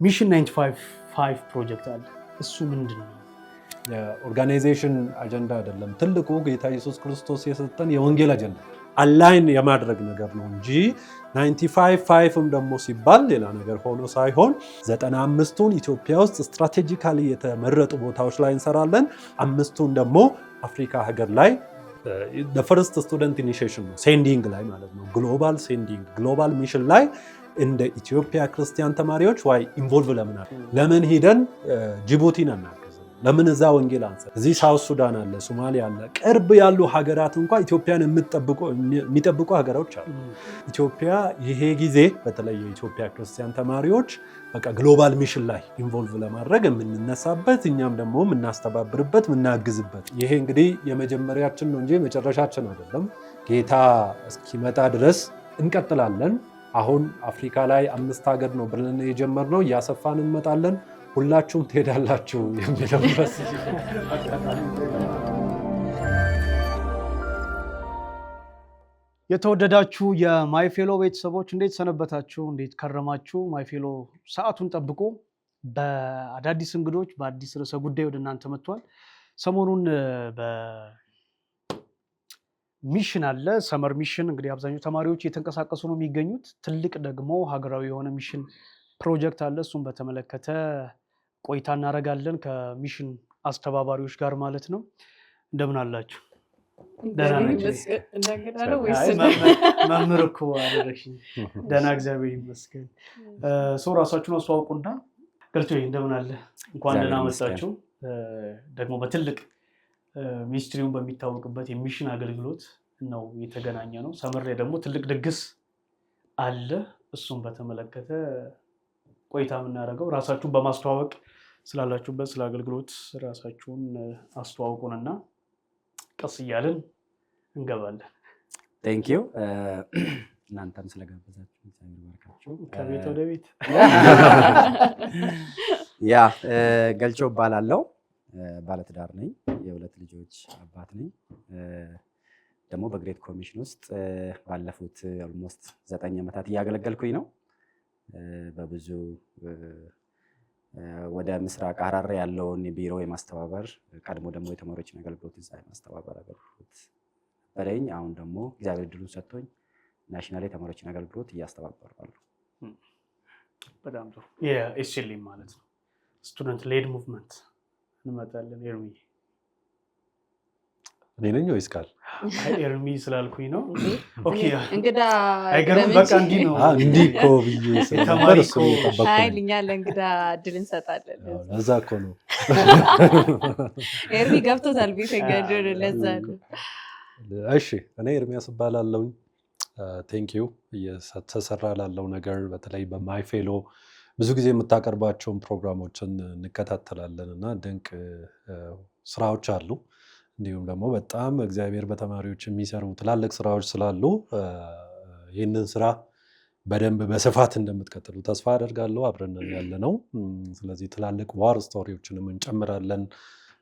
ሚሽን 95 ፕሮጀክት አለ። እሱ ምንድነው? የኦርጋናይዜሽን አጀንዳ አይደለም። ትልቁ ጌታ ኢየሱስ ክርስቶስ የሰጠን የወንጌል አጀንዳ አላይን የማድረግ ነገር ነው እንጂ 95ም ደግሞ ሲባል ሌላ ነገር ሆኖ ሳይሆን 95ቱን ኢትዮጵያ ውስጥ ስትራቴጂካሊ የተመረጡ ቦታዎች ላይ እንሰራለን። 5ቱን ደግሞ አፍሪካ ሀገር ላይ ፈርስት ስቱደንት ኢኒሺዬሽን ነው፣ ሴንዲንግ ላይ ማለት ነው። ግሎባል ሴንዲንግ ግሎባል ሚሽን ላይ እንደ ኢትዮጵያ ክርስቲያን ተማሪዎች ዋይ ኢንቮልቭ ለምን ሄደን ጅቡቲን አናገዝም? ለምን እዛ ወንጌል አንሰ እዚህ ሳውት ሱዳን አለ፣ ሶማሊያ አለ፣ ቅርብ ያሉ ሀገራት እንኳን ኢትዮጵያን የሚጠብቁ ሀገሮች አሉ። ኢትዮጵያ ይሄ ጊዜ በተለይ የኢትዮጵያ ክርስቲያን ተማሪዎች በቃ ግሎባል ሚሽን ላይ ኢንቮልቭ ለማድረግ የምንነሳበት እኛም ደግሞ የምናስተባብርበት የምናግዝበት ይሄ እንግዲህ የመጀመሪያችን ነው እንጂ መጨረሻችን አይደለም። ጌታ እስኪመጣ ድረስ እንቀጥላለን። አሁን አፍሪካ ላይ 5 ሀገር ነው ብለን የጀመርነው፣ እያሰፋን እንመጣለን። ሁላችሁም ትሄዳላችሁ የሚለው ድረስ የተወደዳችሁ የማይፌሎ ቤተሰቦች እንዴት ሰነበታችሁ? እንዴት ከረማችሁ? ማይፌሎ ሰዓቱን ጠብቆ በአዳዲስ እንግዶች በአዲስ ርዕሰ ጉዳይ ወደ እናንተ መጥቷል። ሰሞኑን ሚሽን አለ፣ ሰመር ሚሽን። እንግዲህ አብዛኛው ተማሪዎች እየተንቀሳቀሱ ነው የሚገኙት። ትልቅ ደግሞ ሀገራዊ የሆነ ሚሽን ፕሮጀክት አለ። እሱም በተመለከተ ቆይታ እናደርጋለን ከሚሽን አስተባባሪዎች ጋር ማለት ነው። እንደምን አላችሁ? መምህር እኮ አደረግሽኝ። ደህና እግዚአብሔር ይመስገን። ሰው ራሳችሁን አስተዋውቁና ገልቶ እንደምን አለ። እንኳን ደህና መጣችሁ። ደግሞ በትልቅ ሚኒስትሪውን በሚታወቅበት የሚሽን አገልግሎት ነው የተገናኘ ነው። ሰመር ላይ ደግሞ ትልቅ ድግስ አለ። እሱም በተመለከተ ቆይታ የምናደርገው ራሳችሁን በማስተዋወቅ ስላላችሁበት ስለ አገልግሎት ራሳችሁን አስተዋውቁንና ቀስ እያልን እንገባለን። ቴንክ ዩ እናንተም ስለጋበዛችሁ እግዚአብሔር ይባርካችሁ። ከቤት ወደ ቤት ገልቾ እባላለሁ። ባለትዳር ነኝ። የ2 ልጆች አባት ነኝ። ደግሞ በግሬት ኮሚሽን ውስጥ ባለፉት ኦልሞስት 9 ዓመታት እያገለገልኩኝ ነው። በብዙ ወደ ምስራቅ ሐረር ያለውን ቢሮ የማስተባበር ቀድሞ ደግሞ የተማሪዎችን አገልግሎት እዛ የማስተባበር አገልግሎት በረኝ። አሁን ደግሞ እግዚአብሔር ድሉን ሰጥቶኝ ናሽናል የተማሪዎችን አገልግሎት እያስተባበራለሁ። በጣም ጥሩ። የኤስኤልኤም ማለት ነው ስቱደንት ሌድ ሙቭመንት እንመጣለን። ኤርሚ እኔ ነኝ ወይስ ቃል? ኤርሚ ስላልኩኝ ነው። ኦኬ እንግዳ አይገርም። በቃ እንዲህ ነው እንዲህ እኮ ብዬ ተማሪ እኮ እኛ ለእንግዳ እድል እንሰጣለን። ለዛ እኮ ነው ኤርሚ ገብቶታል ቤት ገድር ለዛ ነው። እሺ እኔ ኤርሚያስ እባላለሁ። ቴንክ ዩ እየተሰራ ላለው ነገር በተለይ በማይፌሎ ብዙ ጊዜ የምታቀርባቸውን ፕሮግራሞችን እንከታተላለን እና ድንቅ ስራዎች አሉ። እንዲሁም ደግሞ በጣም እግዚአብሔር በተማሪዎች የሚሰሩ ትላልቅ ስራዎች ስላሉ ይህንን ስራ በደንብ በስፋት እንደምትቀጥሉ ተስፋ አደርጋለሁ። አብረን ያለ ነው። ስለዚህ ትላልቅ ዋር ስቶሪዎችንም እንጨምራለን።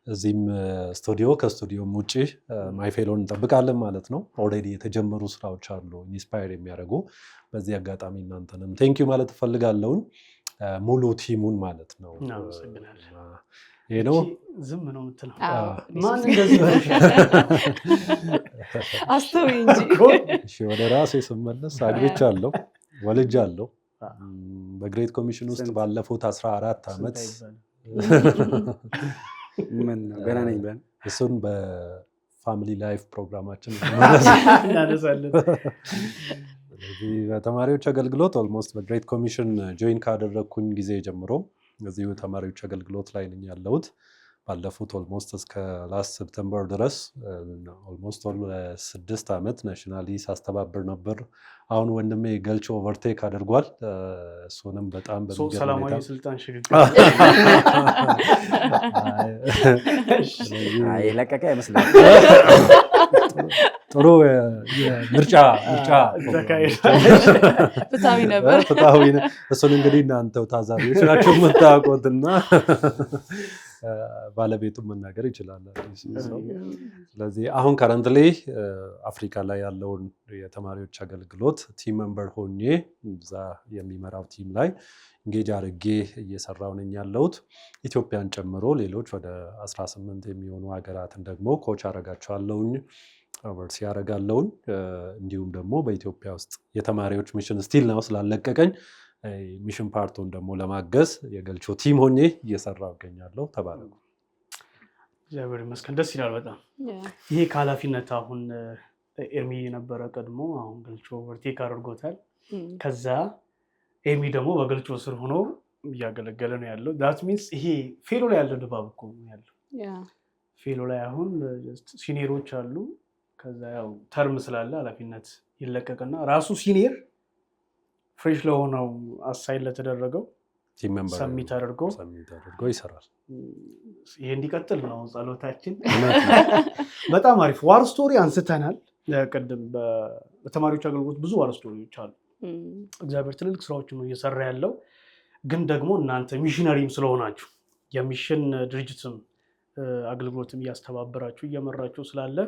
እዚህም ስቱዲዮ ከስቱዲዮም ውጭ ማይፌሎን እንጠብቃለን ማለት ነው። ኦልሬዲ የተጀመሩ ስራዎች አሉ ኢንስፓየር የሚያደርጉ። በዚህ አጋጣሚ እናንተንም ቴንኪዩ ማለት እፈልጋለሁ። ሙሉ ቲሙን ማለት ነው። ይሄ ነው ዝም ነው የምትለው። ማን እንደዚህ አስተውይ እንጂ። እሺ ወደ ራሴ ስመለስ አግብቻለሁ፣ ወልጃለሁ። በግሬት ኮሚሽን ውስጥ ባለፉት 14 ዓመት ምን ገና ነኝ ብለን እሱን በፋሚሊ ላይፍ ፕሮግራማችን እናነሳለን። ስለዚህ በተማሪዎች አገልግሎት ኦልሞስት በግሬት ኮሚሽን ጆይን ካደረግኩኝ ጊዜ ጀምሮ እዚሁ ተማሪዎች አገልግሎት ላይ ነኝ ያለሁት። ባለፉት ኦልሞስት እስከ ላስት ሰፕተምበር ድረስ ኦልሞስት 6 ዓመት ናሽናሊ ሳስተባብር ነበር። አሁን ወንድሜ ገልቾ ኦቨርቴክ አድርጓል። እሱንም በጣም ሰላማዊ ስልጣን ሽግግር የለቀቀ ይመስላል። ጥሩ ምርጫ ፍትሃዊ ነበር። እሱን እንግዲህ እናንተው ታዛቢዎች ናቸው የምታውቁትና ባለቤቱን መናገር ይችላል። ስለዚህ አሁን ከረንትሊ አፍሪካ ላይ ያለውን የተማሪዎች አገልግሎት ቲም ሜምበር ሆኜ እዛ የሚመራው ቲም ላይ እንጌጅ አድርጌ እየሰራው ነኝ ያለሁት። ኢትዮጵያን ጨምሮ ሌሎች ወደ 18 የሚሆኑ ሀገራትን ደግሞ ኮች አረጋቸዋለሁኝ፣ ኦቨርሲ ያደርጋለሁኝ። እንዲሁም ደግሞ በኢትዮጵያ ውስጥ የተማሪዎች ሚሽን ስቲል ነው ስላለቀቀኝ ሚሽን ፓርቱን ደግሞ ለማገዝ የገልቾ ቲም ሆኜ እየሰራው እገኛለሁ። ተባረኩ። እግዚአብሔር ይመስገን። ደስ ይላል በጣም። ይሄ ከኃላፊነት አሁን ኤርሚ የነበረ ቀድሞ አሁን ገልቾ ኦቨርቴክ አድርጎታል። ከዛ ኤርሚ ደግሞ በገልቾ ስር ሆኖ እያገለገለ ነው ያለው። ዳት ሚንስ ይሄ ፌሎ ላይ ያለ ድባብ እኮ ነው ያለው። ፌሎ ላይ አሁን ሲኒየሮች አሉ። ከዛ ያው ተርም ስላለ ኃላፊነት ይለቀቅና ራሱ ሲኒየር ፍሬሽ ለሆነው አሳይን ለተደረገው ሰሚት አድርጎ ይሰራል። ይሄ እንዲቀጥል ነው ጸሎታችን። በጣም አሪፍ ዋር ስቶሪ አንስተናል ቅድም። በተማሪዎች አገልግሎት ብዙ ዋር ስቶሪዎች አሉ። እግዚአብሔር ትልልቅ ስራዎችን ነው እየሰራ ያለው። ግን ደግሞ እናንተ ሚሽነሪም ስለሆናችሁ የሚሽን ድርጅትም አገልግሎትም እያስተባበራችሁ እየመራችሁ ስላለ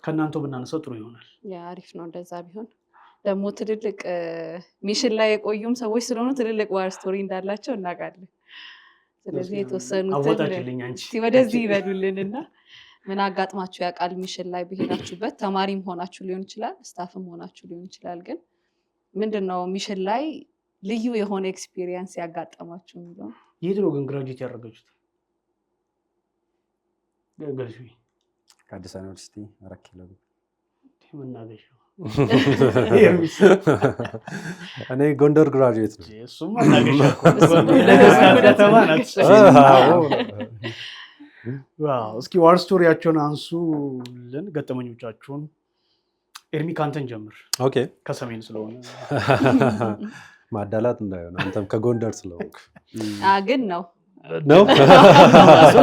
ከእናንተው ብናነሳው ጥሩ ይሆናል። አሪፍ ነው እንደዛ ቢሆን። ደግሞ ትልልቅ ሚሽን ላይ የቆዩም ሰዎች ስለሆኑ ትልልቅ ዋር ስቶሪ እንዳላቸው እናውቃለን። ስለዚህ የተወሰኑትን ወደዚህ ይበሉልንና ምን አጋጥማችሁ ያውቃል? ሚሽን ላይ በሄዳችሁበት ተማሪም ሆናችሁ ሊሆን ይችላል፣ ስታፍም ሆናችሁ ሊሆን ይችላል። ግን ምንድነው ሚሽን ላይ ልዩ የሆነ ኤክስፒሪየንስ ያጋጠማችሁ የሚለው? የት ነው ግን ግራጁዌት ያደረጋችሁት? ከአዲስ ዩኒቨርሲቲ 4 ኪሎ መናገሻው እኔ ጎንደር ግራጁዌት ነው። እሱም መናገሻ እስኪ ዋር ስቶሪያቸውን አንሱልን፣ ገጠመኞቻችሁን። ኤርሚ ካንተን ጀምር። ኦኬ። ከሰሜን ስለሆነ ማዳላት እንዳይሆን አንተም ከጎንደር ስለሆንክ ግን ነው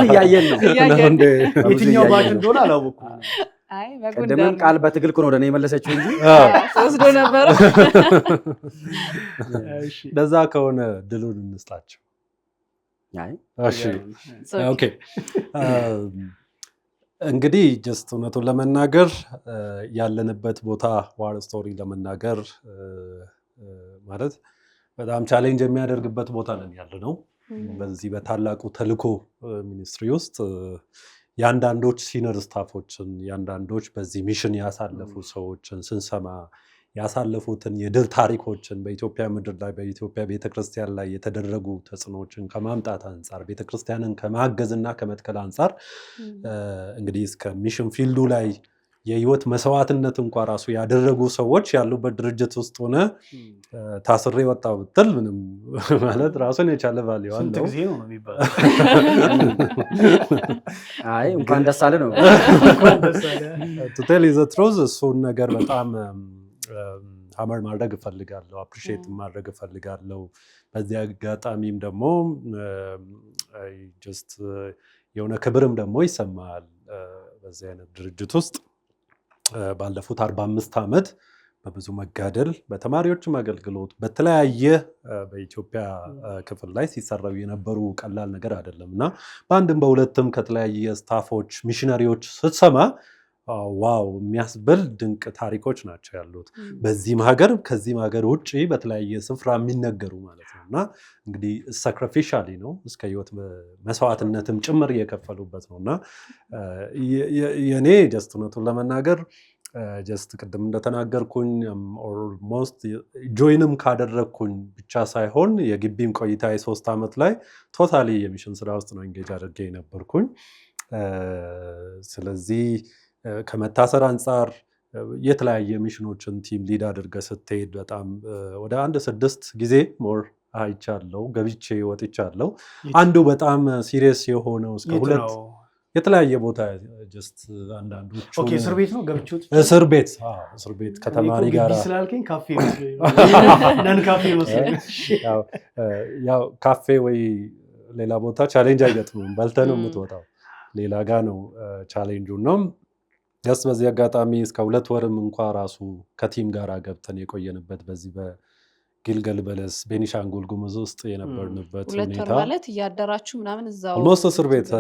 እያየን ነው። የትኛው ባች እንደሆነ አላወኩም። ቀደምም ቃል በትግል እኮ ነው ወደ እኔ የመለሰችው እንጂ ወስዶ ነበር። ለዛ ከሆነ ድሉን እንስጣቸው። ኦኬ። እንግዲህ ጀስት እውነቱን ለመናገር ያለንበት ቦታ ዋር ስቶሪ ለመናገር ማለት በጣም ቻሌንጅ የሚያደርግበት ቦታ ነን ያለ ነው። በዚህ በታላቁ ተልእኮ ሚኒስትሪ ውስጥ የአንዳንዶች ሲነር ስታፎችን የአንዳንዶች በዚህ ሚሽን ያሳለፉ ሰዎችን ስንሰማ ያሳለፉትን የድል ታሪኮችን በኢትዮጵያ ምድር ላይ በኢትዮጵያ ቤተክርስቲያን ላይ የተደረጉ ተጽዕኖዎችን ከማምጣት አንጻር ቤተክርስቲያንን ከማገዝና ከመትከል አንጻር እንግዲህ እስከ ሚሽን ፊልዱ ላይ የህይወት መስዋዕትነት እንኳ ራሱ ያደረጉ ሰዎች ያሉበት ድርጅት ውስጥ ሆነ ታስሬ ወጣ ብትል ምንም ማለት ራሱን የቻለ ቫልዩ አለው። ስንት ጊዜ ነው የሚባለው? አይ እንኳን ደስ አለ ነው። to tell you the truth እሱን ነገር በጣም ሀመር ማድረግ እፈልጋለሁ፣ አፕሪሺየት ማድረግ እፈልጋለሁ። በዚህ አጋጣሚም ደግሞ ጀስት የሆነ ክብርም ደግሞ ይሰማል በዚህ አይነት ድርጅት ውስጥ ባለፉት 45 ዓመት በብዙ መጋደል በተማሪዎችም አገልግሎት በተለያየ በኢትዮጵያ ክፍል ላይ ሲሰራው የነበሩ ቀላል ነገር አይደለም እና በአንድም በሁለትም ከተለያየ ስታፎች ሚሽነሪዎች ስትሰማ ዋው የሚያስብል ድንቅ ታሪኮች ናቸው ያሉት። በዚህም ሀገር ከዚህም ሀገር ውጭ በተለያየ ስፍራ የሚነገሩ ማለት ነው እና እንግዲህ ሳክሪፊሻሊ ነው እስከ ህይወት መስዋዕትነትም ጭምር እየከፈሉበት ነው እና የኔ ጀስት እውነቱን ለመናገር ጀስት ቅድም እንደተናገርኩኝ ኦልሞስት ጆይንም ካደረግኩኝ ብቻ ሳይሆን የግቢም ቆይታ የ3 ዓመት ላይ ቶታሊ የሚሽን ስራ ውስጥ ነው ኢንጌጅ አድርጌ የነበርኩኝ። ስለዚህ ከመታሰር አንጻር የተለያየ ሚሽኖችን ቲም ሊድ አድርገ ስትሄድ በጣም ወደ 1-6 ጊዜ ሞር አይቻለው ገብቼ ወጥቻለሁ። አንዱ በጣም ሲሪየስ የሆነው እስከ 2 የተለያየ ቦታ ጀስት አንዳንዶቹ ኦኬ እስር ቤት ነው ገብቼው እስር ቤት ከተማሪ ጋር ስላልከኝ ካፌ ነን ካፌ መስሎኝ ያው ካፌ ወይ ሌላ ቦታ ቻሌንጅ አይገጥምም። በልተህ ነው የምትወጣው። ሌላ ጋር ነው ቻሌንጁ ነው። ጀስት በዚህ አጋጣሚ እስከ 2 ወርም እንኳን ራሱ ከቲም ጋር ገብተን የቆየንበት በዚህ ጊልገል በለስ ቤኒሻንጉል ጉሙዝ ውስጥ የነበርንበት ሁኔታ ማለት እያደራችሁ ምናምን እዛው ኦልሞስት እስር ቤት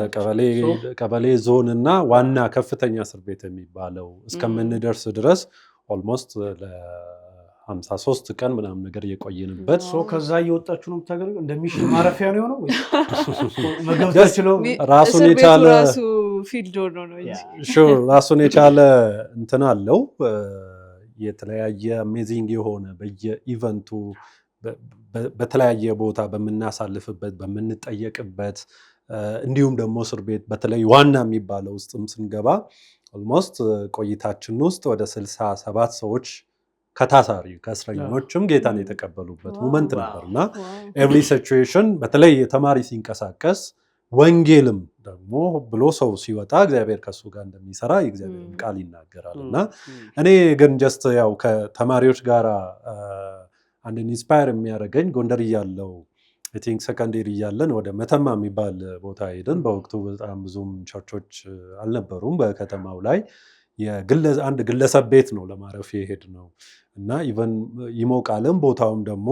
ቀበሌ ዞን እና ዋና ከፍተኛ እስር ቤት የሚባለው እስከምንደርስ ድረስ ኦልሞስት ለ53 ቀን ምናምን ነገር የቆየንበት ከዛ እየወጣችሁ ነው የምታገኙ እንደሚሽን ማረፊያ ነው የሆነው መገብታችሁ ራሱን የቻለ ፊልድ ሆኖ ነው ራሱን የቻለ እንትን አለው የተለያየ አሜዚንግ የሆነ በየኢቨንቱ በተለያየ ቦታ በመናሳልፍበት በመንጠየቅበት እንዲሁም ደግሞ እስር ቤት በተለይ ዋና የሚባለው ውስጥም ስንገባ ኦልሞስት ቆይታችን ውስጥ ወደ 67 ሰዎች ከታሳሪ ከእስረኞችም ጌታን የተቀበሉበት ሞመንት ነበርና ኤቭሪ ሲቹዌሽን በተለይ የተማሪ ሲንቀሳቀስ ወንጌልም ደግሞ ብሎ ሰው ሲወጣ እግዚአብሔር ከሱ ጋር እንደሚሰራ የእግዚአብሔር ቃል ይናገራልና እኔ ግን ጀስት ያው ከተማሪዎች ጋር አንድ ኢንስፓየር የሚያደርገኝ ጎንደር እያለው አይ ቲንክ ሰከንደሪ እያለን ወደ መተማ የሚባል ቦታ ሄደን በወቅቱ በጣም ብዙም ቸርቾች አልነበሩም በከተማው ላይ አንድ ግለሰብ ቤት ነው ለማረፍ የሄድ ነው እና ኢቨን ይሞቃልም ቦታውም ደግሞ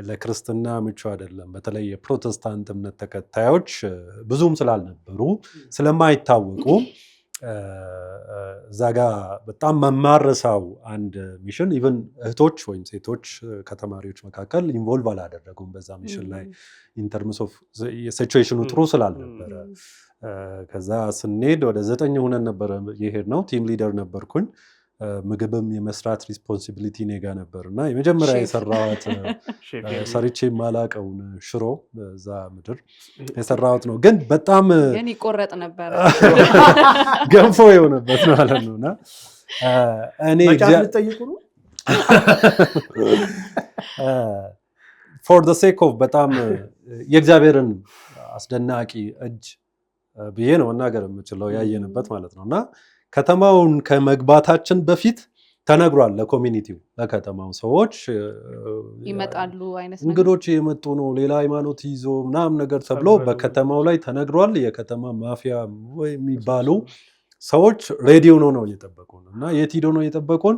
ለክርስትና ምቹ አይደለም በተለይ የፕሮቴስታንት እምነት ተከታዮች ብዙም ስላልነበሩ ስለማይታወቁ ዛጋ በጣም መማረሳው አንድ ሚሽን ኢቨን እህቶች ወይም ሴቶች ከተማሪዎች መካከል ኢንቮልቭ አላደረጉም በዛ ሚሽን ላይ ኢን ተርምስ ኦፍ ሲቹዌሽኑ ጥሩ ስላልነበረ ከዛ ስንሄድ ወደ 9 ሆነን ነበር የሄድነው ቲም ሊደር ነበርኩኝ ምግብም የመስራት ሪስፖንሲቢሊቲ ኔጋ ነበርና የመጀመሪያ የሰራዋት ሰርቼ ማላቀውን ሽሮ በዛ ምድር የሰራዋት ነው ግን በጣም ግን ይቆረጥ ነበር ገንፎ የሆነበት ማለት ነውና እኔ መጫት ልጠይቁ ነው for the sake of በጣም የእግዚአብሔርን አስደናቂ እጅ ብዬ ነው መናገር የምችለው ያየንበት ማለት ነውና ከተማውን ከመግባታችን በፊት ተነግሯል ለኮሚኒቲው ለከተማው ሰዎች ይመጣሉ አይነት እንግዶች የመጡ ነው ሌላ ሃይማኖት ይዞ ምናምን ነገር ተብሎ በከተማው ላይ ተነግሯል የከተማ ማፊያ የሚባሉ ሰዎች ሬዲ ሆነው ነው እየጠበቁን እና የት ሄዶ ነው እየጠበቁን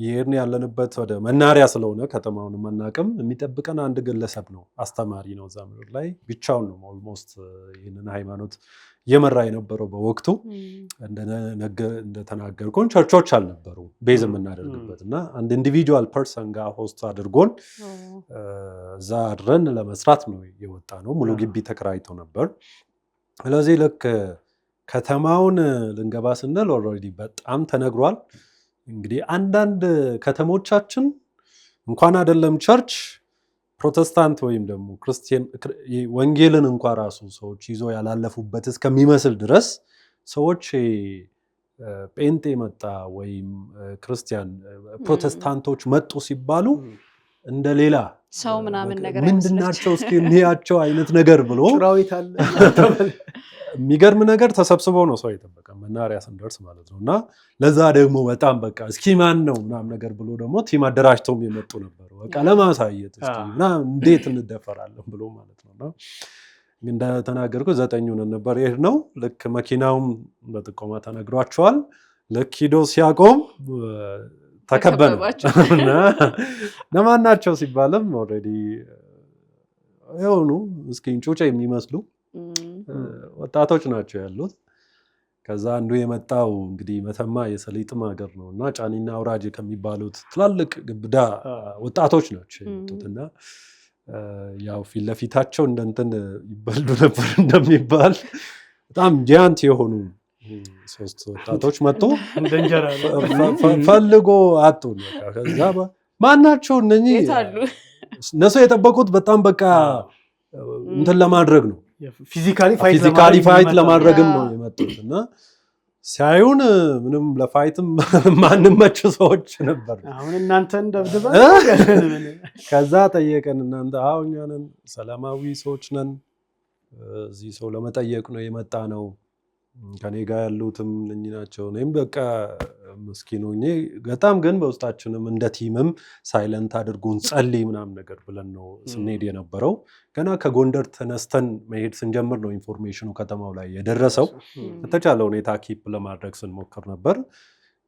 ይሄን ያለንበት ወደ መናሪያ ስለሆነ ከተማውን መናቀም የሚጠብቀን አንድ ግለሰብ ነው አስተማሪ ነው እዛ ምድር ላይ ብቻውን ነው ኦልሞስት ይሄንን ሃይማኖት የመራ የነበረው በወቅቱ እንደተናገርኩን ቸርቾች አልነበሩ ቤዝ የምናደርግበትና አንድ ኢንዲቪጁዋል ፐርሰን ጋር ሆስት አድርጎን እዛ አድረን ለመስራት ነው የወጣ ነው ሙሉ ግቢ ተከራይቶ ነበር ስለዚህ ልክ ከተማውን ልንገባ ስንል ኦልሬዲ በጣም ተነግሯል እንግዲህ አንዳንድ ከተሞቻችን እንኳን አይደለም ቸርች ፕሮቴስታንት ወይም ደግሞ ክርስቲያን ወንጌልን እንኳን ራሱ ሰዎች ይዞ ያላለፉበት እስከሚመስል ድረስ ሰዎች ጴንጤ መጣ ወይም ክርስቲያን ፕሮቴስታንቶች መጡ ሲባሉ እንደሌላ ሰው ምናምን ነገር ምንድናቸው እስኪ እንያቸው አይነት ነገር ብሎ ጭራዊት አለ የሚገርም ነገር ተሰብስበው ነው ሰው የጠበቀ መናሪያ ስንደርስ ማለት ነውና ለዛ ደግሞ በጣም በቃ እስኪ ማን ነው ምናምን ነገር ብሎ ደግሞ ቲም አደራጅተውም የመጡ ነበሩ በቃ ለማሳየት እስኪና እንዴት እንደፈራለን ብሎ ማለት ነውና እንደተናገርኩ 9 ሆነን ነበር ነው ልክ መኪናውም በጥቆማ ተነግሯቸዋል ልክ ሂዶ ሲያቆም ተከበነ ለማን ናቸው ሲባልም ኦሬዲ የሆኑ እስኪ ጩጬ የሚመስሉ ወጣቶች ናቸው ያሉት ከዛ አንዱ የመጣው እንግዲህ መተማ የሰሊጥም ሀገር ነውና ጫኒና አውራጅ ከሚባሉት ትላልቅ ግብዳ ወጣቶች ናቸው የመጡትና ያው ፊት ለፊታቸው እንደንተን ይበልዱ ነበር እንደሚባል በጣም ጂያንት የሆኑ 3 ወጣቶች መጥቶ እንደንጀራ ፈልጎ አጡ ከዛ ማናቸው እነኚህ እነሱ የጠበቁት በጣም በቃ እንትን ለማድረግ ነው ፊዚካሊ ፋይት ለማድረግም ነው የመጡትና ሲያዩን ምንም ለፋይትም ማንም መች ሰዎች ነበር አሁን እናንተ እንደብድበ ከዛ ጠየቀን እናንተ አሁን ያንን ሰላማዊ ሰዎች ነን እዚህ ሰው ለመጠየቅ ነው የመጣ ነው ከኔ ጋር ያሉትም እነኚህ ናቸው እኔም በቃ መስኪኖኜ በጣም ግን በውስጣችንም እንደ ቲምም ሳይለንት አድርጉን ጸልይ ምናምን ነገር ብለን ነው ስንሄድ የነበረው ገና ከጎንደር ተነስተን መሄድ ስንጀምር ነው ኢንፎርሜሽኑ ከተማው ላይ የደረሰው በተቻለ ሁኔታ ኪፕ ለማድረግ ስንሞክር ነበር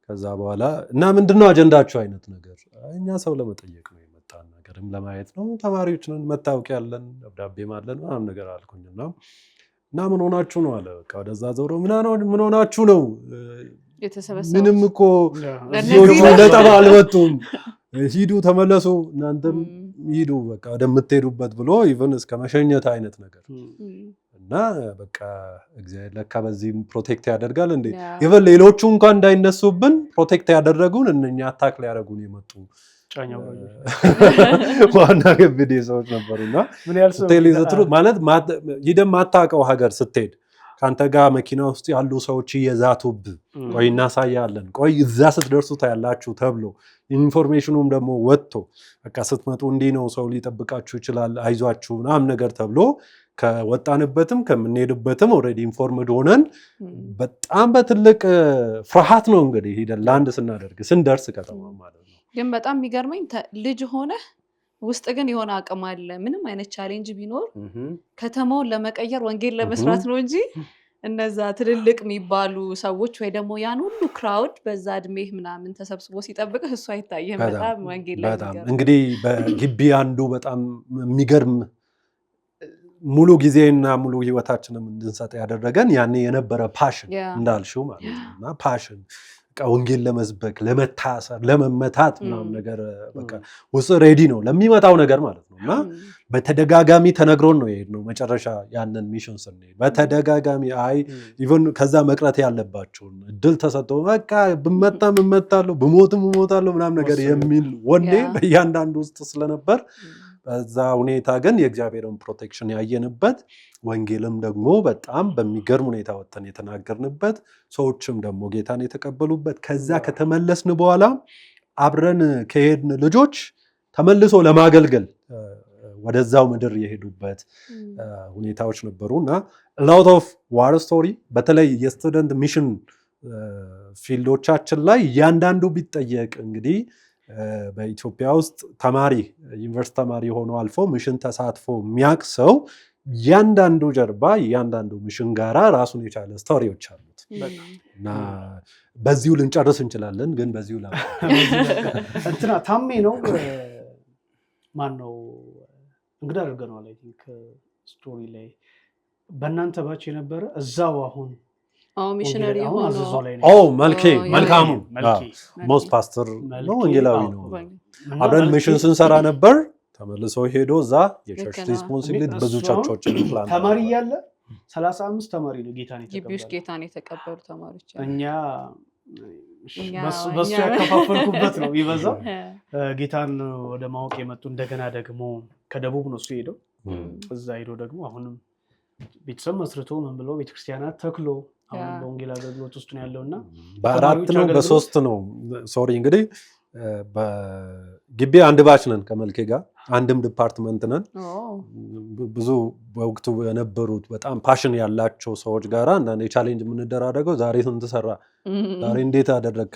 ከዛ በኋላ እና ምንድነው አጀንዳችሁ አይነት ነገር እኛ ሰው ለመጠየቅ ነው የመጣ የመጣን ነገርም ለማየት ነው። ተማሪዎች ነን፣ መታወቂያ ያለን፣ ደብዳቤም አለን ምናምን ነገር አልኩኝና እና ምን ሆናችሁ ነው አለ። በቃ ወደዛ ዞሮ ምን ሆናችሁ ነው? ምንም እኮ ዚዮቹ ለጠባ አልወጡም፣ ሂዱ ተመለሱ፣ እናንተም ሂዱ በቃ ወደምትሄዱበት ብሎ ኢቭን እስከ መሸኘት አይነት ነገር እና በቃ እግዚአብሔር ለካ በዚህም ፕሮቴክት ያደርጋል እንዴ። ኢቭን ሌሎቹ እንኳን እንዳይነሱብን ፕሮቴክት ያደረጉን እነኛ አታክ ሊያደርጉን የመጡ ዋና ገበዴ ሰዎች ነበሩና ሆቴል ይዘትሩ ማለት ሂደህ ማታውቀው ሀገር ስትሄድ ካንተ ጋር መኪና ውስጥ ያሉ ሰዎች እየዛቱብ ቆይ እናሳያለን፣ ቆይ እዛ ስትደርሱ ታያላችሁ ተብሎ ኢንፎርሜሽኑም ደግሞ ወጥቶ በቃ ስትመጡ እንዲህ ነው ሰው ሊጠብቃችሁ ይችላል አይዟችሁ ምናምን ነገር ተብሎ ከወጣንበትም ከምንሄድበትም ኦልሬዲ ኢንፎርምድ ሆነን በጣም በትልቅ ፍርሃት ነው እንግዲህ ሄደን ላንድ ስንደርስ ከተማ ማለት ነው። ግን በጣም የሚገርመኝ ልጅ ሆነ ውስጥ ግን የሆነ አቅም አለ። ምንም አይነት ቻሌንጅ ቢኖር ከተማውን ለመቀየር ወንጌል ለመስራት ነው እንጂ እነዛ ትልልቅ የሚባሉ ሰዎች ወይ ደግሞ ያን ሁሉ ክራውድ በዛ እድሜህ ምናምን ተሰብስቦ ሲጠብቅህ እሱ አይታየም። በጣም ወንጌል ላይ እንግዲህ በግቢ አንዱ በጣም የሚገርም ሙሉ ጊዜና ሙሉ ህይወታችንም እንድንሰጥ ያደረገን ያኔ የነበረ ፓሽን እንዳልሽው ማለት ነውና ፓሽን ወንጌል ለመስበክ ለመታሰር ለመመታት ምናምን ነገር በቃ ውስጥ ሬዲ ነው ለሚመጣው ነገር ማለት ነውና በተደጋጋሚ ተነግሮን ነው የሄድነው። መጨረሻ ያንን ሚሽን ስንሄድ በተደጋጋሚ አይ ኢቭን ከዛ መቅረት ያለባቸው እድል ተሰጥቶ በቃ ብመታም እመታለሁ ብሞትም እሞታለሁ ምናምን ነገር የሚል ወኔ በእያንዳንዱ ውስጥ ስለነበር በዛ ሁኔታ ግን የእግዚአብሔርን ፕሮቴክሽን ያየንበት ወንጌልም ደግሞ በጣም በሚገርም ሁኔታ ወጥተን የተናገርንበት ሰዎችም ደግሞ ጌታን የተቀበሉበት ከዛ ከተመለስን በኋላ አብረን ከሄድን ልጆች ተመልሶ ለማገልገል ወደዛው ምድር የሄዱበት ሁኔታዎች ነበሩና lot of war story በተለይ የስቱደንት ሚሽን ፊልዶቻችን ላይ እያንዳንዱ ቢጠየቅ እንግዲህ በኢትዮጵያ ውስጥ ተማሪ ዩኒቨርሲቲ ተማሪ ሆኖ አልፎ ሚሽን ተሳትፎ የሚያውቅ ሰው ያንዳንዱ ጀርባ ያንዳንዱ ሚሽን ጋራ ራሱን የቻለ ስቶሪዎች አሉት እና በዚሁ ልንጨርስ እንችላለን። ግን በዚሁ እንትና ታሜ ነው ማን ነው እንግዲህ አድርገናል። አይ ቲንክ ስቶሪ ላይ በእናንተ ባች የነበረ እዛው አሁን ሚሽነሪ መልካሙ ሞስት ፓስተር ነው ወንጌላዊ ነው። አብረን ሚሽን ስንሰራ ነበር። ተመልሶ ሄዶ እዛ የቸርች ሪስፖንሲቢሊቲ ብዙ ቸርቾችን ፕላን ተማሪ ያለ 35 ተማሪ ነው ጌታን የተቀበሉ ተማሪዎች እኛ በሱ ያከፋፈልኩበት ነው ይበዛው ጌታን ወደ ማወቅ የመጡ እንደገና ደግሞ ከደቡብ ነው እሱ ሄደው እዛ ሄዶ ደግሞ አሁንም ቤተሰብ መስርቶ ምን ብሎ ቤተክርስቲያናት ተክሎ አሁን በወንጌል አገልግሎት ውስጥ ነው ያለውና በአራት ነው በሶስት ነው ሶሪ እንግዲህ በግቢ አንድ ባች ነን ከመልኬ ጋር አንድም ዲፓርትመንት ነን። ብዙ በወቅቱ የነበሩት በጣም ፓሽን ያላቸው ሰዎች ጋራ እና ቻሌንጅ የምንደራረገው ዛሬ ስንት ሰራ ዛሬ እንዴት አደረግ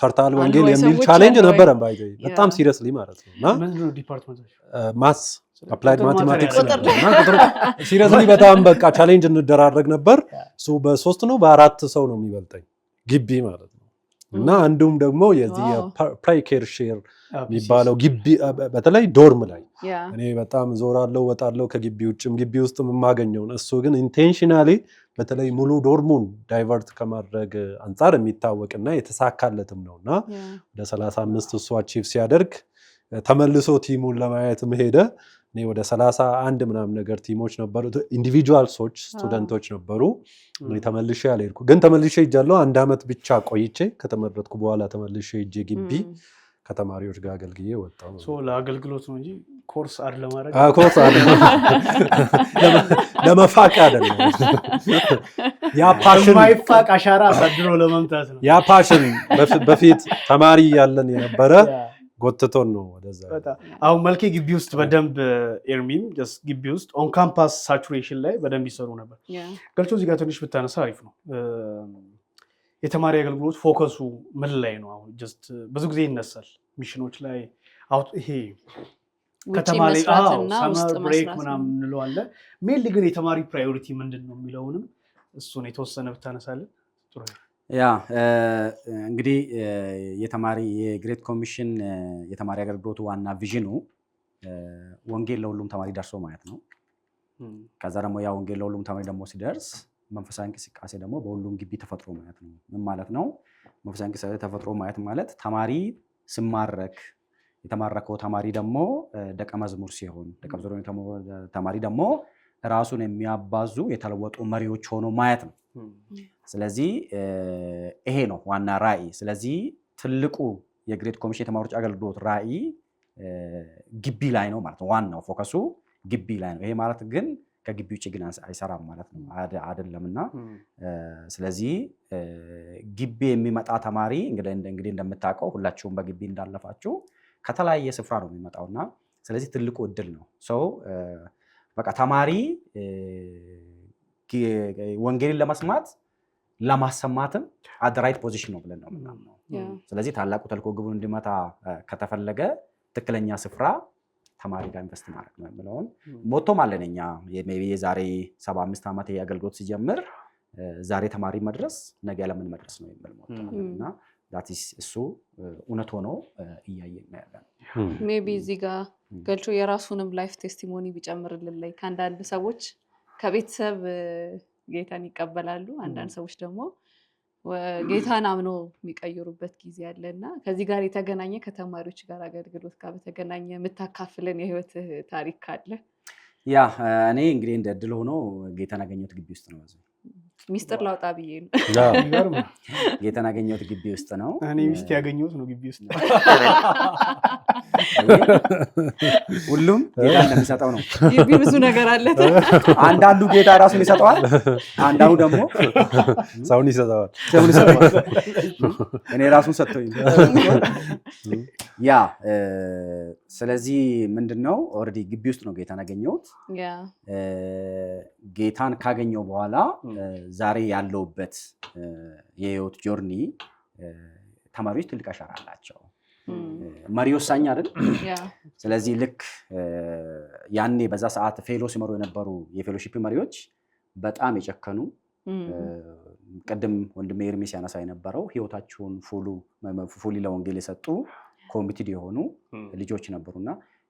ሰርታል ወንጌል የሚል ቻሌንጅ ነበረ በጣም ሲሪየስሊ ማለት ነውና ምንድነው ዲፓርትመንት ማስ አፕላይድ ማቴማቲክስ ነውና ሲሪየስሊ በጣም በቃ ቻሌንጅ እንደራረግ ነበር። እሱ በሶስት ነው በአራት ሰው ነው የሚበልጠኝ ግቢ ማለት ነው እና አንዱም ደግሞ የዚህ ፕራይኬር ሼር የሚባለው ግቢ በተለይ ዶርም ላይ እኔ በጣም ዞራለሁ ወጣለሁ ከግቢ ውጭም ግቢ ውስጥ የማገኘው እሱ ግን ኢንቴንሽናሊ በተለይ ሙሉ ዶርሙን ዳይቨርት ከማድረግ አንፃር የሚታወቅና የተሳካለትም ነውና ወደ 35 እሱ አቺቭ ሲያደርግ ተመልሶ ቲሙን ለማየት ሄደ። እኔ ወደ 31 ምናምን ነገር ቲሞች ነበሩ ኢንዲቪጁዋልሶች ስቱደንቶች ነበሩ። እኔ ተመልሼ አልሄድኩ ግን ተመልሼ ሄጃለሁ። አንድ አመት ብቻ ቆይቼ ከተመረጥኩ በኋላ ተመልሼ ሄጄ ግቢ ከተማሪዎች ጋር አገልግዬ ወጣሁ። ለአገልግሎት ነው እንጂ ኮርስ አይደለም ማለት ኮርስ አይደለም ለመፋቅ አይደለም። ያ ፓሽን ማይፋቅ አሻራ አሳድሮ ለመምጣት ነው። ያ ፓሽን በፊት ተማሪ ያለን የነበረ ጎትቶን ነው ወደዛ። አሁን መልኬ ግቢ ውስጥ በደንብ ኤርሚን ጀስት ግቢ ውስጥ ኦን ካምፓስ ሳቹሬሽን ላይ በደንብ ይሰሩ ነበር። ገልጾ እዚህ ጋር ትንሽ ብታነሳ አሪፍ ነው። የተማሪ አገልግሎት ፎከሱ ምን ላይ ነው? አሁን ጀስት ብዙ ጊዜ ይነሳል ሚሽኖች ላይ አውት ይሄ ከተማ ላይ ሰመር ብሬክ ምናምን እንለዋለን። ሜንሊ ግን የተማሪ ፕራዮሪቲ ምንድን ነው የሚለውንም እሱን የተወሰነ ብታነሳለን ጥሩ ነው። ያ እንግዲህ የተማሪ የግሬት ኮሚሽን የተማሪ አገልግሎቱ ዋና ቪዥኑ ወንጌል ለሁሉም ተማሪ ደርሶ ማለት ነው። ከዛ ደግሞ ያ ወንጌል ለሁሉም ተማሪ ደግሞ ሲደርስ መንፈሳዊ እንቅስቃሴ ደግሞ በሁሉም ግቢ ተፈጥሮ ማለት ነው። ምን ማለት ነው? መንፈሳዊ እንቅስቃሴ ተፈጥሮ ማለት ተማሪ ሲማረክ የተማረከው ተማሪ ደግሞ ደቀ መዝሙር ሲሆን ደቀ መዝሙር ተማሪ ደግሞ ራሱን የሚያባዙ የተለወጡ መሪዎች ሆኖ ማየት ነው። ስለዚህ ይሄ ነው ዋና ራዕይ። ስለዚህ ትልቁ የግሬት ኮሚሽን የተማሪዎች አገልግሎት ራዕይ ግቢ ላይ ነው ማለት ነው። ዋናው ፎከሱ ግቢ ላይ ነው። ይሄ ማለት ግን ከግቢ ውጭ ግን አይሰራም ማለት ነው አይደለምና፣ ስለዚህ ግቢ የሚመጣ ተማሪ እንግዲህ እንደምታውቀው ሁላችሁም በግቢ እንዳለፋችሁ ከተለያየ ስፍራ ነው የሚመጣውና ስለዚህ ትልቁ እድል ነው። ሰው በቃ ተማሪ ወንጌልን ለመስማት ለማሰማትም አት ራይት ፖዚሽን ነው ብለን ነው የምናምነው። ስለዚህ ታላቁ ተልእኮ ግቡን እንዲመታ ከተፈለገ ትክክለኛ ስፍራ ተማሪ ጋር ኢንቨስት ማድረግ ነው የሚለውን ሞቶም አለን እኛ። የዛሬ 75 ዓመት የአገልግሎት ሲጀምር ዛሬ ተማሪ መድረስ ነገ ለምን መድረስ ነው የሚል ሞቶ አለና እሱ እውነት ሆኖ እያየን ነው ያለን። ሜቢ እዚህ ጋር ገልቾ የራሱንም ላይፍ ቴስቲሞኒ ቢጨምርልን ላይ ከአንዳንድ ሰዎች ከቤተሰብ ጌታን ይቀበላሉ፣ አንዳንድ ሰዎች ደግሞ ጌታን አምኖ የሚቀይሩበት ጊዜ አለና ከዚህ ጋር የተገናኘ ከተማሪዎች ጋር አገልግሎት ጋር በተገናኘ የምታካፍለን የህይወት ታሪክ ካለ? ያ እኔ እንግዲህ እንደ እድል ሆኖ ጌታን አገኘሁት ግቢ ውስጥ ነው። ሚስጥር ላውጣ ብዬ ነው። ጌታን አገኘሁት ግቢ ውስጥ ነው። እኔ ሚስት ያገኘሁት ነው ግቢ ውስጥ። ሁሉም ጌታ እንደሚሰጠው ነው። ግቢ ብዙ ነገር አለ። አንዳንዱ ጌታ ራሱን ይሰጠዋል፣ አንዳንዱ ደግሞ ሰውን ይሰጠዋል። እኔ ራሱን ሰጥቶኝ ያ ስለዚህ ምንድነው ኦልሬዲ ግቢ ውስጥ ነው ጌታን አገኘሁት። ጌታን ካገኘው በኋላ ዛሬ ያለውበት የህይወት ጆርኒ ተማሪዎች ትልቅ አሻራ አላቸው። መሪ ወሳኝ አይደል? ስለዚህ ልክ ያኔ በዛ ሰዓት ፌሎ ሲመሩ የነበሩ የፌሎሺፕ መሪዎች በጣም የጨከኑ ቅድም ወንድሜ ኤርሚስ ያነሳ የነበረው ህይወታቸውን ፉሊ ለወንጌል የሰጡ ኮሚትድ የሆኑ ልጆች ነበሩና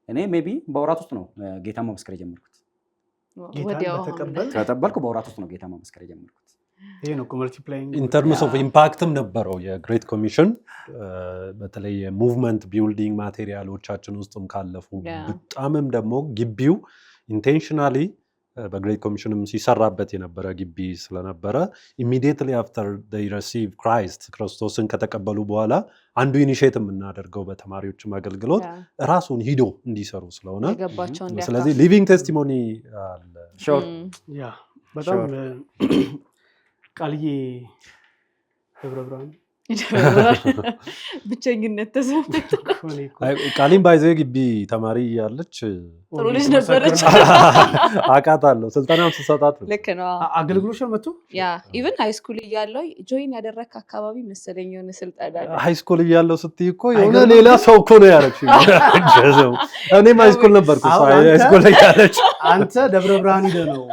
እኔ ሜቢ በወራት ውስጥ ነው ጌታ መመስከር የጀመርኩት። ከተቀበልኩ በወራት ውስጥ ነው ጌታ መመስከር የጀመርኩት። ይሄ ነው መልቲፕላይንግ ኢን ተርምስ ኦፍ ኢምፓክትም ነበረው የግሬት ኮሚሽን በተለይ የሙቭመንት ቢልዲንግ ማቴሪያሎቻችን ውስጥም ካለፉ በጣምም ደግሞ ግቢው ኢንቴንሽናሊ በግሬት ኮሚሽንም ሲሰራበት የነበረ ግቢ ስለነበረ ኢሚዲየትሊ አፍተር they receive Christ ክርስቶስን ከተቀበሉ በኋላ አንዱ ኢኒሼት የምናደርገው በተማሪዎችም አገልግሎት ራሱን ሂዶ እንዲሰሩ ስለሆነ ስለዚህ ሊቪንግ ቴስቲሞኒ አለ። ሹር ያ በጣም ቃልዬ ደብረ ብርሃን ብቸኝነት ተሰምቶ ቃሊም ባይዘ ግቢ ተማሪ ያለች ጥሩ ልጅ ነበረች። አውቃታለሁ። ስልጠናም ስሰጣት ልክ ነው። አገልግሎሽን መጥቶ ያ ኢቭን ሃይ ስኩል እያለሁ ጆይን ያደረክ አካባቢ መሰለኝ የሆነ ስልጠና አለ። ሃይ ስኩል እያለሁ ስትይ እኮ የሆነ ሌላ ሰው እኮ ነው ያረክሽ። እኔም ሃይ ስኩል ነበርኩ። ሃይ ስኩል ላይ ያለች አንተ ደብረ ብርሃን ሄደ ነው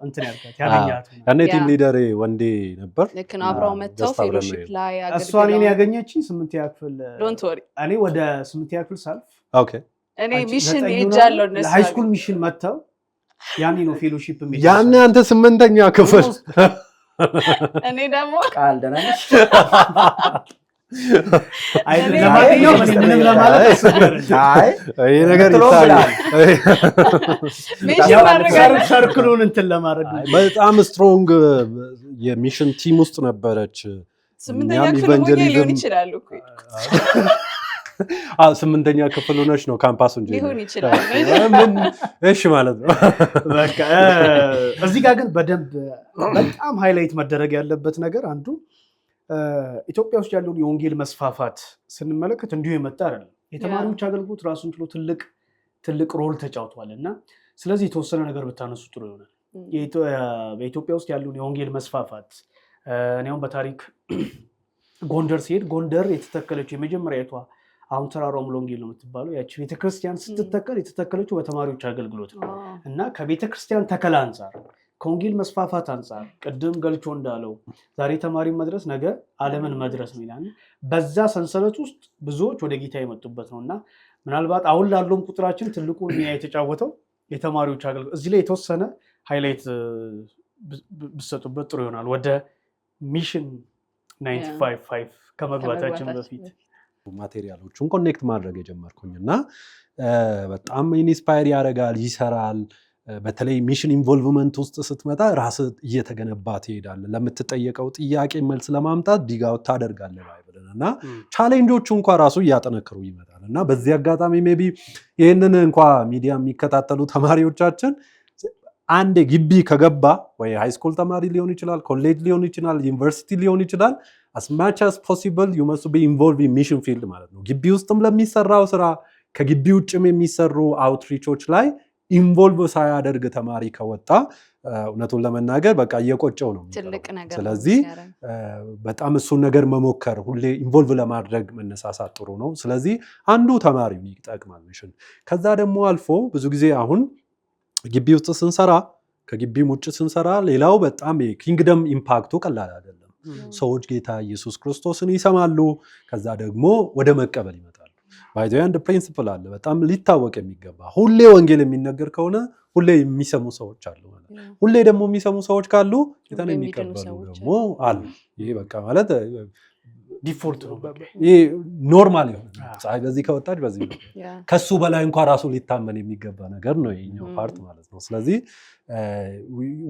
እንትን ያልካት ያገኛት። ያኔ ቲም ሊደር ወንዴ ነበር። ልክ ነው። አብረው መጥተው ፌሎሺፕ ላይ እሷ እኔን ያገኘችኝ 8ኛ ክፍል ዶንት ወሪ እኔ ወደ 8ኛ ክፍል ሳልፍ ኦኬ እኔ ሚሽን ሄጃለሁ። እነሱ ሃይ ስኩል ሚሽን መጥተው ያኔ ነው ፌሎሺፕ የሚል ያኔ አንተ 8ኛ ክፍል እኔ ደግሞ ቃል ደህና ነሽ? አይ ለማንኛውም ምንም ለማለት አስቸገረኝ። አይ ይሄ ነገር ይታያል። ሚሽን ማድረግ ሰርክሉን እንትን ለማድረግ በጣም ስትሮንግ የሚሽን ቲም ውስጥ ነበረች። 8ኛ ክፍል ሊሆን ይችላል እኮ 8ኛ ክፍል ሆነች ነው ካምፓሱን ሊሆን ይችላል። እሺ ማለት ነው። በቃ እዚህ ጋር ግን በደንብ በጣም ሃይላይት መደረግ ያለበት ነገር አንዱ ኢትዮጵያ ውስጥ ያለውን የወንጌል መስፋፋት ስንመለከት እንዲሁ የመጣ አይደለም። የተማሪዎች አገልግሎት ራሱን ችሎ ትልቅ ሮል ተጫውቷል እና ስለዚህ የተወሰነ ነገር ብታነሱ ጥሩ ይሆናል። በኢትዮጵያ ውስጥ ያለውን የወንጌል መስፋፋት እኔም በታሪክ ጎንደር ሲሄድ ጎንደር የተተከለችው የመጀመሪያቷ አሁን ተራራው ሙሉ ወንጌል ነው የምትባለው ያቺ ቤተክርስቲያን ስትተከል የተተከለችው በተማሪዎች አገልግሎት ነው እና ከቤተክርስቲያን ተከላ አንፃር ከወንጌል መስፋፋት አንጻር ቅድም ገልቾ እንዳለው ዛሬ ተማሪ መድረስ ነገ ዓለምን መድረስ ነው ይላል። በዛ ሰንሰለት ውስጥ ብዙዎች ወደ ጌታ የመጡበት ነው እና ምናልባት አሁን ላለውም ቁጥራችን ትልቁን ሚና የተጫወተው የተማሪዎች አገልግሎት እዚህ ላይ የተወሰነ ሃይላይት ብሰጡበት ጥሩ ይሆናል። ወደ ሚሽን 95 ከመግባታችን በፊት ማቴሪያሎቹን ኮኔክት ማድረግ የጀመርኩኝ እና በጣም ኢንስፓየር ያደርጋል፣ ይሰራል። በተለይ ሚሽን ኢንቮልቭመንት ውስጥ ስትመጣ ራስ እየተገነባ ትሄዳለህ። ለምትጠየቀው ጥያቄ መልስ ለማምጣት ዲጋውት ታደርጋለህ ባይብልን እና ቻሌንጆቹ እንኳ ራሱ እያጠነክሩ ይመጣል እና በዚህ አጋጣሚ ሜቢ ይህንን እንኳ ሚዲያ የሚከታተሉ ተማሪዎቻችን አንድ ግቢ ከገባ ወይ ሃይስኩል ተማሪ ሊሆን ይችላል፣ ኮሌጅ ሊሆን ይችላል፣ ዩኒቨርሲቲ ሊሆን ይችላል as much as possible you must be involved in mission field ማለት ነው። ግቢ ውስጥም ለሚሰራው ስራ ከግቢ ውጭም የሚሰሩ አውትሪቾች ላይ ኢንቮልቭ ሳያደርግ ተማሪ ከወጣ እውነቱን ለመናገር በቃ እየቆጨው ነው። ስለዚህ በጣም እሱን ነገር መሞከር ሁሌ ኢንቮልቭ ለማድረግ መነሳሳት ጥሩ ነው። ስለዚህ አንዱ ተማሪውን ይጠቅማል ሚሽን። ከዛ ደግሞ አልፎ ብዙ ጊዜ አሁን ግቢ ውስጥ ስንሰራ ከግቢም ውጭ ስንሰራ ሌላው በጣም የኪንግደም ኢምፓክቱ ቀላል አይደለም። ሰዎች ጌታ ኢየሱስ ክርስቶስን ይሰማሉ፣ ከዛ ደግሞ ወደ መቀበል ይመጣሉ። ባይ ዘ ወይ አንድ ፕሪንሲፕል አለ በጣም ሊታወቅ የሚገባ ሁሌ ወንጌል የሚነገር ከሆነ ሁሌ የሚሰሙ ሰዎች አሉ ማለት ነው። ሁሌ ደግሞ የሚሰሙ ሰዎች ካሉ ጌታን የሚቀበሉ ደግሞ አሉ። ይሄ በቃ ማለት ዲፎልት ነው። ይሄ ኖርማል ይሆን ፀሐይ በዚህ ከወጣች በዚህ ነው። ከሱ በላይ እንኳን ራሱ ሊታመን የሚገባ ነገር ነው ይሄኛው ፓርት ማለት ነው። ስለዚህ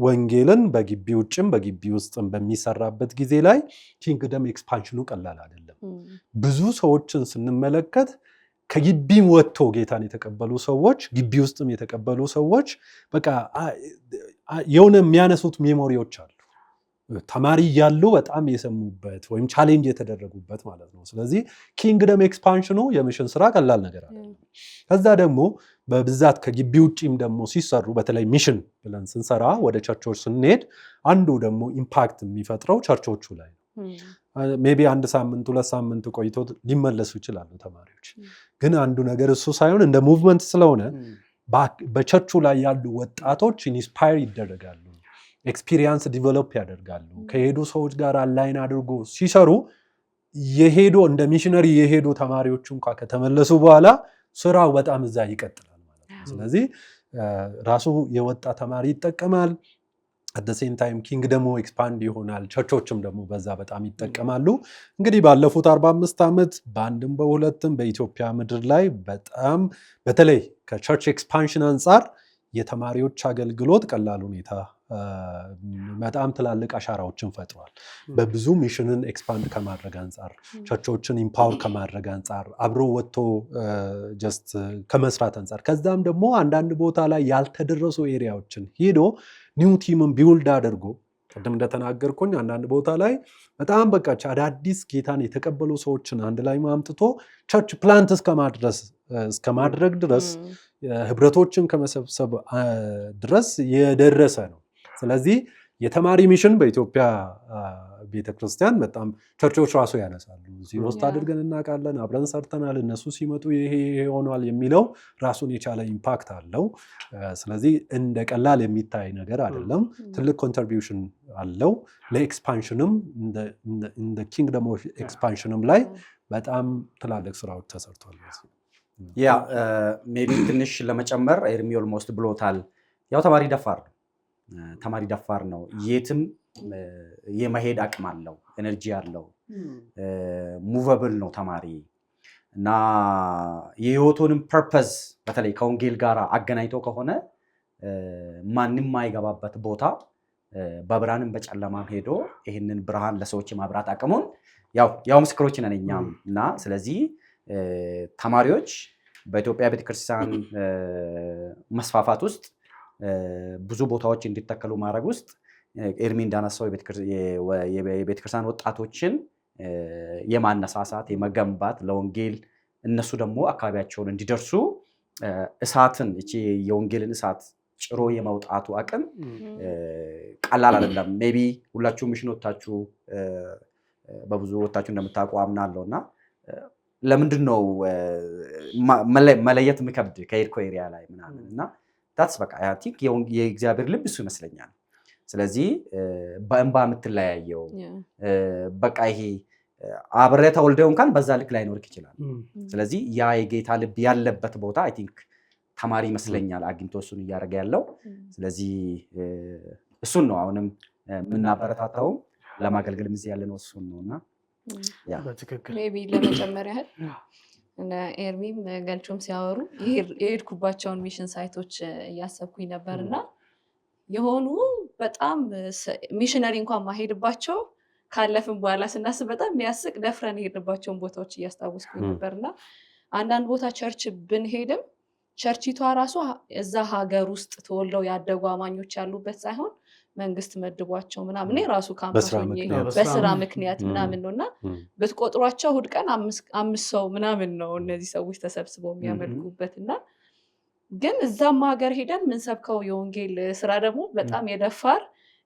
ወንጌልን በግቢ ውጭም በግቢ ውስጥም በሚሰራበት ጊዜ ላይ ኪንግደም ኤክስፓንሽኑ ቀላል አይደለም። ብዙ ሰዎችን ስንመለከት ከግቢም ወጥቶ ጌታን የተቀበሉ ሰዎች፣ ግቢ ውስጥም የተቀበሉ ሰዎች በቃ የሆነ የሚያነሱት ሜሞሪዎች አሉ ተማሪ እያሉ በጣም የሰሙበት ወይም ቻሌንጅ የተደረጉበት ማለት ነው። ስለዚህ ኪንግደም ኤክስፓንሽኑ የሚሽን ስራ ቀላል ነገር አይደለም። ከዛ ደግሞ በብዛት ከግቢ ውጭም ደግሞ ሲሰሩ በተለይ ሚሽን ብለን ስንሰራ ወደ ቸርቾች ስንሄድ አንዱ ደግሞ ኢምፓክት የሚፈጥረው ቸርቾቹ ላይ ነው። ሜቢ 1 ሳምንት 2 ሳምንት ቆይቶ ሊመለሱ ይችላሉ ተማሪዎች። ግን አንዱ ነገር እሱ ሳይሆን እንደ ሙቭመንት ስለሆነ በቸርቹ ላይ ያሉ ወጣቶች ኢንስፓየር ይደረጋሉ፣ ኤክስፒሪየንስ ዲቨሎፕ ያደርጋሉ። ከሄዱ ሰዎች ጋር አላይን አድርጎ ሲሰሩ የሄዱ እንደ ሚሽነሪ የሄዱ ተማሪዎች እንኳን ከተመለሱ በኋላ ስራው በጣም እዛ ይቀጥላል ማለት ነው። ስለዚህ ራሱ የወጣ ተማሪ ይጠቀማል። at the same time ኪንግደሙ ኤክስፓንድ ይሆናል። ቸርቾችም ደግሞ በዛ በጣም ይጠቀማሉ። እንግዲህ ባለፉት 45 ዓመት በአንድም በሁለትም በኢትዮጵያ ምድር ላይ በጣም በተለይ ከቸርች ኤክስፓንሽን አንጻር የተማሪዎች አገልግሎት ቀላል ሁኔታ በጣም ትላልቅ አሻራዎችን ፈጥሯል። በብዙ ሚሽንን ኤክስፓንድ ከማድረግ አንጻር፣ ቸርቾችን ኢምፓወር ከማድረግ አንጻር፣ አብሮ ወጥቶ ጀስት ከመስራት አንጻር፣ ከዛም ደግሞ አንዳንድ ቦታ ላይ ያልተደረሱ ኤሪያዎችን ሄዶ ኒው ቲምን ቢውልድ አድርጎ ቅድም እንደተናገርኩኝ አንዳንድ ቦታ ላይ በጣም በቃ አዳዲስ ጌታን የተቀበሉ ሰዎችን አንድ ላይ ማምጥቶ ቸርች ፕላንት እስከማድረግ ድረስ ህብረቶችን ከመሰብሰብ ድረስ የደረሰ ነው። ስለዚህ የተማሪ ሚሽን በኢትዮጵያ ቤተክርስቲያን በጣም ቸርቾች ራሱ ያነሳሉ። እዚህ ውስጥ አድርገን እናውቃለን፣ አብረን ሰርተናል፣ እነሱ ሲመጡ ይሄ ሆኗል የሚለው ራሱን የቻለ ኢምፓክት አለው። ስለዚህ እንደ ቀላል የሚታይ ነገር አይደለም። ትልቅ ኮንትሪቢዩሽን አለው ለኤክስፓንሽንም እንደ ኪንግደም ኦፍ ኤክስፓንሽንም ላይ በጣም ትላልቅ ስራዎች ተሰርቷል። ያ ሜቢ ትንሽ ለመጨመር ኤርሚ ኦልሞስት ብሎታል። ያው ተማሪ ደፋር ነው። የትም የመሄድ አቅም አለው፣ ኤነርጂ አለው፣ ሙቨብል ነው ተማሪ እና የህይወቱንም ፐርፐዝ በተለይ ከወንጌል ጋር አገናኝቶ ከሆነ ማንም ማይገባበት ቦታ በብርሃንም በጨለማም ሄዶ ይህንን ብርሃን ለሰዎች የማብራት አቅሙን ያው ምስክሮች ነን እኛም እና ስለዚህ ተማሪዎች በኢትዮጵያ ቤተክርስቲያን መስፋፋት ውስጥ ብዙ ቦታዎች እንዲተከሉ ማድረግ ውስጥ ኤርሚ እንዳነሳው የቤተክርስቲያን ወጣቶችን የማነሳሳት የመገንባት ለወንጌል እነሱ ደግሞ አካባቢያቸውን እንዲደርሱ እሳትን እቺ የወንጌልን እሳት ጭሮ የማውጣቱ አቅም ቀላል አይደለም። ሜቢ ሁላችሁም ሚሽን ወጣችሁ በብዙ ወጣችሁ እንደምታውቁ አምናለሁና ለምንድን ነው መለየት የሚከብድ ከኤርኮ ኤሪያ ላይ ምናምን እና ታትስ በቃ አይ ቲንክ የእግዚአብሔር ልብ እሱ ይመስለኛል። ስለዚህ በእንባ የምትለያየው በቃ ይሄ አብረ ተወልደው እንኳን በዛ ልክ ላይኖርክ ይችላል። ስለዚህ ያ የጌታ ልብ ያለበት ቦታ አይ ቲንክ ተማሪ ይመስለኛል አግኝቶ እሱን እያደረገ ያለው። ስለዚህ እሱን ነው አሁንም የምናበረታታው ለማገልገል እዚህ ያለ ነው እሱን ነውና ያ በትክክል ሜቢ ለመጨመር ያህል እና ኤርሚም ገልቾም ሲያወሩ የሄድኩባቸውን ሚሽን ሳይቶች እያሰብኩኝ ነበርና የሆኑ በጣም ሚሽነሪ እንኳን ማሄድባቸው ካለፍን በኋላ ስናስብ በጣም የሚያስቅ ደፍረን የሄድንባቸውን ቦታዎች እያስታወስኩኝ ነበርና አንዳንድ ቦታ ቸርች ብንሄድም ቸርቺቷ ራሷ እዛ ሀገር ውስጥ ተወልደው ያደጉ አማኞች ያሉበት ሳይሆን መንግስት መድቧቸው ምናምን የራሱ ካምፓስ በስራ ምክንያት ምናምን ነውና ብትቆጥሯቸው እሑድ ቀን 5 ሰው ምናምን ነው እነዚህ ሰዎች ተሰብስበው የሚያመልኩበትና ግን እዛም ሀገር ሄደን ምንሰብከው የወንጌል ስራ ደግሞ በጣም የደፋር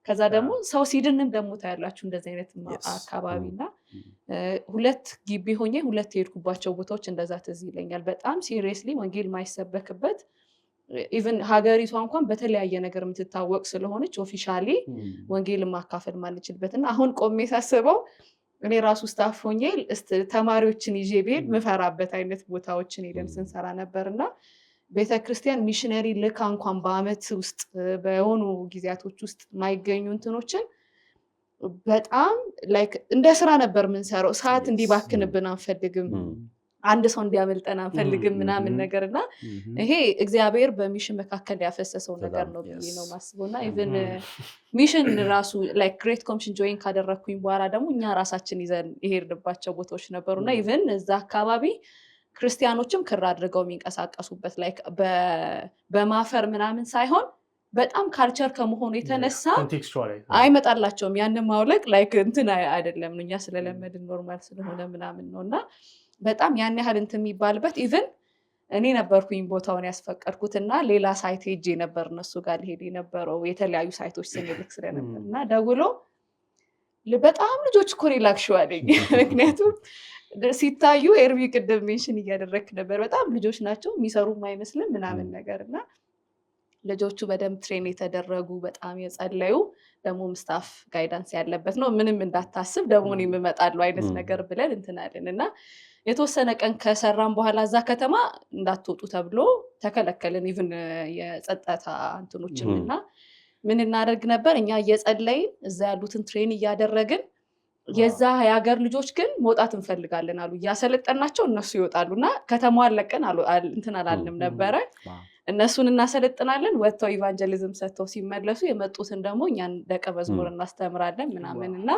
ከዛ ደግሞ ሰው ሲድንም ደግሞ ታያላችሁ እንደዚህ አይነት አካባቢና 2 ግቢ ሆኜ 2 የሄድኩባቸው ቦታዎች እንደዛ ትዝ ይለኛል። በጣም ሲሪየስሊ ወንጌል ማይሰበክበት ኢቭን ሀገሪቷ እንኳን በተለያየ ነገር የምትታወቅ ስለሆነች ኦፊሻሊ ወንጌል ማካፈል ማልችልበትና አሁን ቆሜ ሳስበው እኔ ራሱ ስታፍ ሆኜ ተማሪዎችን ይዤ ብሄድ ምፈራበት አይነት ቦታዎችን ሄደን ስንሰራ ነበርና ቤተክርስቲያን ሚሽነሪ ልካ እንኳን በአመት ውስጥ በሆኑ ጊዜያቶች ውስጥ ማይገኙ እንትኖችን በጣም ላይክ እንደ ስራ ነበር ምንሰራው። ሰዓት እንዲባክንብን አንፈልግም፣ አንድ ሰው እንዲያመልጠን አንፈልግም ምናምን ነገርና ይሄ እግዚአብሔር በሚሽን መካከል ያፈሰሰው ነገር ነው ብዬ ነው ማስበውና ኢቭን ሚሽን ራሱ ላይክ ግሬት ኮሚሽን ጆይን ካደረኩኝ በኋላ ደግሞ እኛ ራሳችን ይዘን የሄድንባቸው ቦታዎች ነበሩና ኢቭን እዛ አካባቢ ክርስቲያኖችም ክር አድርገው የሚንቀሳቀሱበት ላይክ በማፈር ምናምን ሳይሆን በጣም ካልቸር ከመሆኑ የተነሳ አይመጣላቸውም ያንን ማውለቅ ላይክ እንትን አይደለም እኛ ስለለመድን ኖርማል ስለሆነ ምናምን ነውና በጣም ያን ያህል እንትን የሚባልበት ኢቭን እኔ ነበርኩኝ ቦታውን ያስፈቀድኩትና ሌላ ሳይት ሄጄ ነበር እነሱ ጋር ሊሄድ የነበረው የተለያዩ ሳይቶች ስንልክ ስለነበርና ደውሎ በጣም ልጆች እኮ ሪላክሽው አለኝ። ምክንያቱም ሲታዩ ኤርሚ ቅድም ሜንሽን እያደረክ ነበር በጣም ልጆች ናቸው የሚሰሩም አይመስልም ምናምን ነገርና ልጆቹ በደንብ ትሬን የተደረጉ በጣም የጸለዩ ደግሞ ስታፍ ጋይዳንስ ያለበት ነው ምንም እንዳታስብ ደግሞ እኔ እመጣለሁ አይነት ነገር ብለን እንትናለን እና የተወሰነ ቀን ከሰራን በኋላ እዛ ከተማ እንዳትወጡ ተብሎ ተከለከልን። ኢቭን የጸጥታ እንትኖችንና ምን እናደርግ ነበር እኛ እየጸለይን እዛ ያሉትን ትሬን እያደረግን የዛ የሀገር ልጆች ግን መውጣት እንፈልጋለን አሉ። እያሰለጠናቸው እነሱ ይወጣሉና ከተማዋን ለቀን እንትን አላልንም ነበረ። እነሱን እናሰለጥናለን ወጥተው ኢቫንጀሊዝም ሰጥተው ሲመለሱ የመጡትን ደግሞ እኛን ደቀ መዝሙር እናስተምራለን ምናምንና